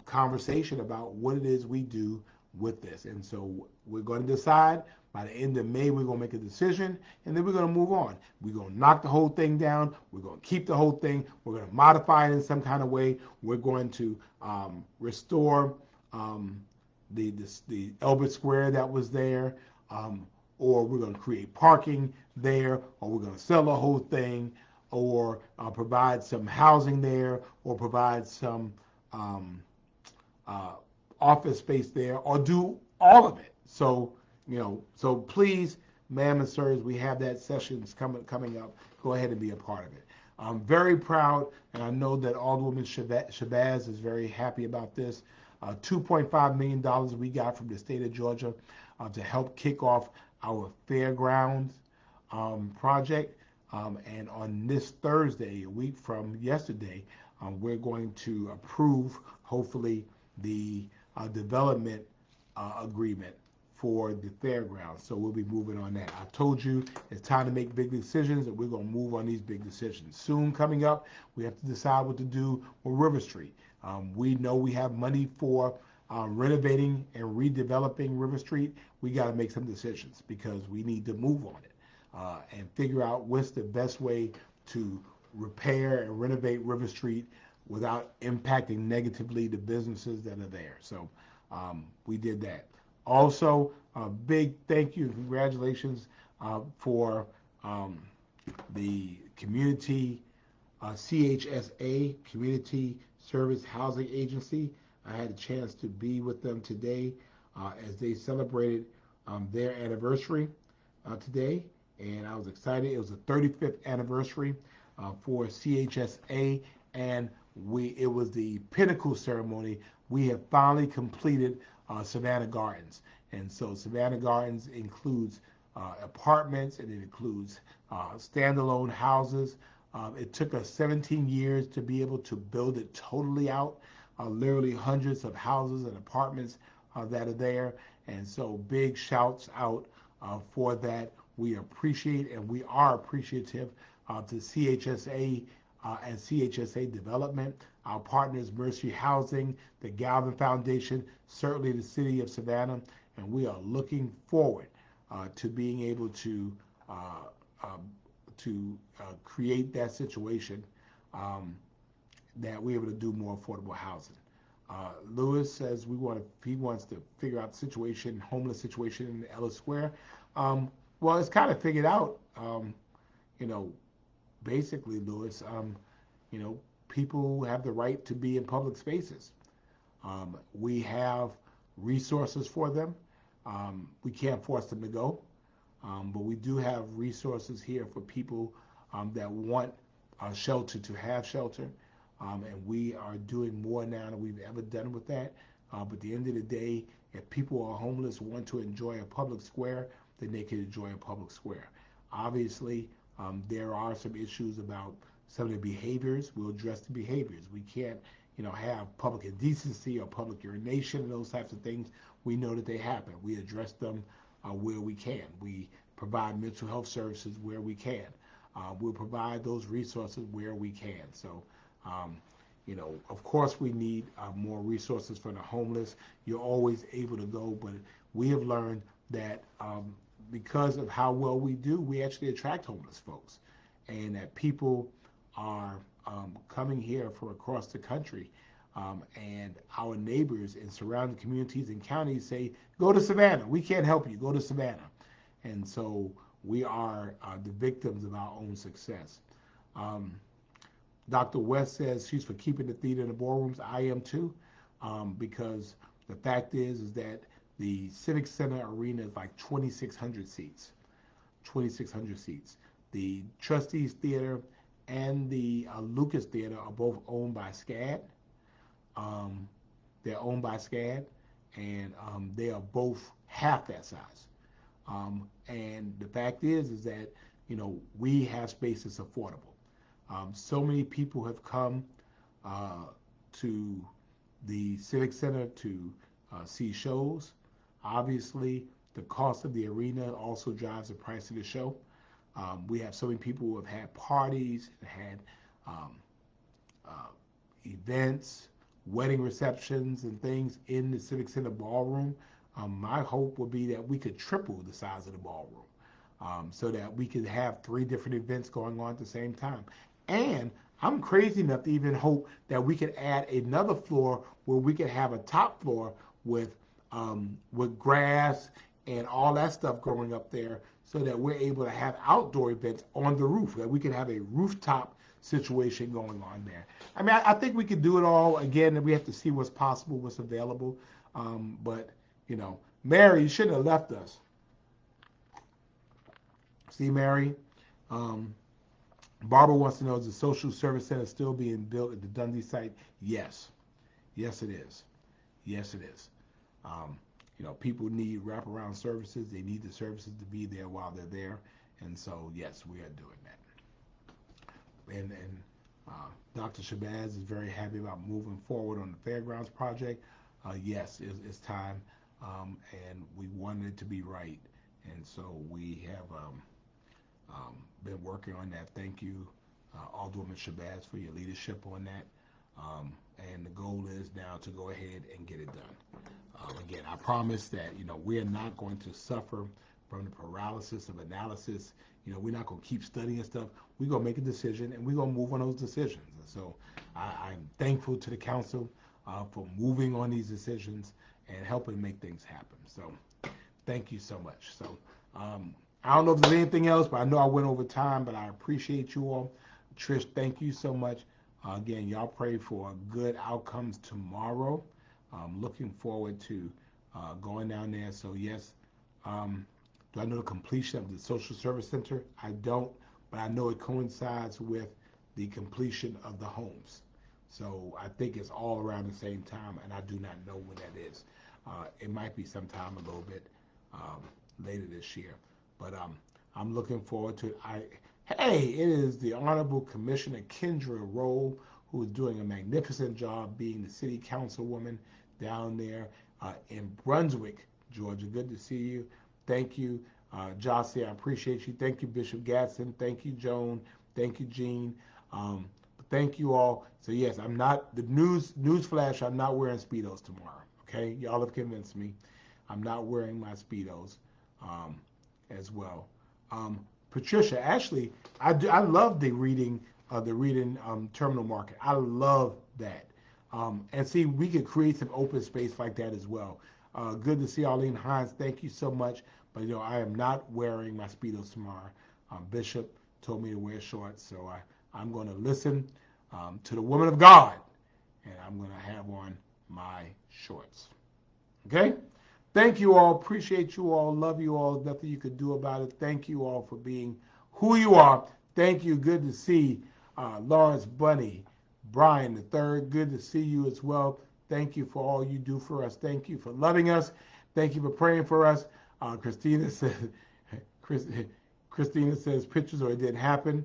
conversation about what it is we do with this. And so we're going to decide by the end of May, we're going to make a decision, and then we're going to move on. We're going to knock the whole thing down. We're going to keep the whole thing. We're going to modify it in some kind of way. We're going to restore the Elbert Square that was there, or we're going to create parking there, or we're going to sell the whole thing, or provide some housing there, or provide some office space there, or do all of it. So, so please, ma'am and sirs, we have that sessions coming up. Go ahead and be a part of it. I'm very proud, and I know that Alderwoman Shabazz is very happy about this. $2.5 million we got from the state of Georgia to help kick off our fairgrounds project. And on this Thursday, a week from yesterday, we're going to approve, hopefully, the development agreement for the fairgrounds. So we'll be moving on that. I told you it's time to make big decisions, and we're going to move on these big decisions. Soon coming up, we have to decide what to do with River Street. We know we have money for renovating and redeveloping River Street. We got to make some decisions because we need to move on it and figure out what's the best way to repair and renovate River Street without impacting negatively the businesses that are there. So we did that. Also, a big thank you and congratulations for the community CHSA, Community Service Housing Agency. I had a chance to be with them today as they celebrated their anniversary today, and I was excited. It was the 35th anniversary for CHSA, and it was the pinnacle ceremony. We have finally completed Savannah Gardens, and so Savannah Gardens includes apartments, and it includes standalone houses. It took us 17 years to be able to build it totally out. Literally hundreds of houses and apartments that are there, and so big shouts out for that. We appreciate and we are appreciative to CHSA and CHSA Development, our partners Mercy Housing, the Galvin Foundation, certainly the City of Savannah, and we are looking forward to being able to create that situation that we're able to do more affordable housing. Lewis says he wants to figure out the situation, homeless situation in Ellis Square. Well, it's kind of figured out, basically, Lewis. People have the right to be in public spaces. We have resources for them. We can't force them to go, but we do have resources here for people that want shelter to have shelter. And we are doing more now than we've ever done with that. But at the end of the day, if people who are homeless want to enjoy a public square, then they can enjoy a public square. Obviously, there are some issues about some of the behaviors. We'll address the behaviors. We can't, have public indecency or public urination and those types of things. We know that they happen. We address them where we can. We provide mental health services where we can. We'll provide those resources where we can. So, of course we need more resources for the homeless. You're always able to go, but we have learned that because of how well we do, we actually attract homeless folks, and that people are coming here from across the country. And our neighbors in surrounding communities and counties say, go to Savannah. We can't help you. Go to Savannah. And so we are the victims of our own success. Um, Dr. West says she's for keeping the theater in the ballrooms. I am too, because the fact is that the Civic Center Arena is like 2,600 seats. 2,600 seats. The Trustees Theater and the Lucas Theater are both owned by SCAD. Um, they're owned by SCAD, and they are both half that size. And the fact is that we have space that's affordable. So many people have come to the Civic Center to see shows. Obviously, the cost of the arena also drives the price of the show. We have so many people who have had parties, had um, uh, events, wedding receptions, and things in the Civic Center ballroom. My hope would be that we could triple the size of the ballroom, so that we could have 3 different events going on at the same time. And I'm crazy enough to even hope that we could add another floor where we could have a top floor with grass and all that stuff growing up there, so that we're able to have outdoor events on the roof. That we could have a rooftop situation going on there. I mean, I think we could do it all. Again, we have to see what's possible, what's available. But Mary, you shouldn't have left us. See, Mary. Um, Barbara wants to know, is the social service center still being built at the Dundee site? Yes. Yes, it is. Yes, it is. Um, people need wraparound services. They need the services to be there while they're there. And so, yes, we are doing that. And Dr. Shabazz is very happy about moving forward on the Fairgrounds project. Yes, it's time. And we wanted it to be right. And so we have been working on that. Thank you, Alderwoman Shabazz, for your leadership on that. And the goal is now to go ahead and get it done. Again, I promise that we are not going to suffer from the paralysis of analysis. We're not going to keep studying stuff. We're going to make a decision, and we're going to move on those decisions. And so I'm thankful to the council for moving on these decisions and helping make things happen. So thank you so much. So I don't know if there's anything else, but I know I went over time, but I appreciate you all. Trish, thank you so much. Again, y'all pray for good outcomes tomorrow. Looking forward to going down there. So yes, do I know the completion of the social service center? I don't, but I know it coincides with the completion of the homes. So I think it's all around the same time, and I do not know when that is. It might be sometime a little bit later this year, but I'm looking forward to it. Hey, it is the Honorable Commissioner Kendra Rowe, who is doing a magnificent job being the city councilwoman down there in Brunswick, Georgia. Good to see you. Thank you, Jossie. I appreciate you. Thank you, Bishop Gatson. Thank you, Joan. Thank you, Jean. Thank you all. So yes, I'm not the news flash. I'm not wearing Speedos tomorrow. Okay, y'all have convinced me. I'm not wearing my Speedos as well. Patricia, actually, I love the reading terminal market. I love that. And see, we could create some open space like that as well. Good to see Arlene Hines. Thank you so much. But I am not wearing my Speedos tomorrow. Bishop told me to wear shorts, so I'm going to listen to the woman of God, and I'm going to have on my shorts. Okay? Thank you all. Appreciate you all. Love you all. Nothing you could do about it. Thank you all for being who you are. Thank you. Good to see Lawrence Bunny, Brian the Third. Good to see you as well. Thank you for all you do for us. Thank you for loving us. Thank you for praying for us. Christina says pictures or it didn't happen.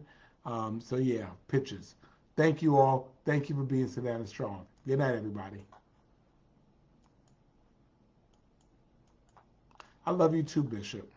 So yeah, pictures. Thank you all. Thank you for being Savannah Strong. Good night, everybody. I love you too, Bishop.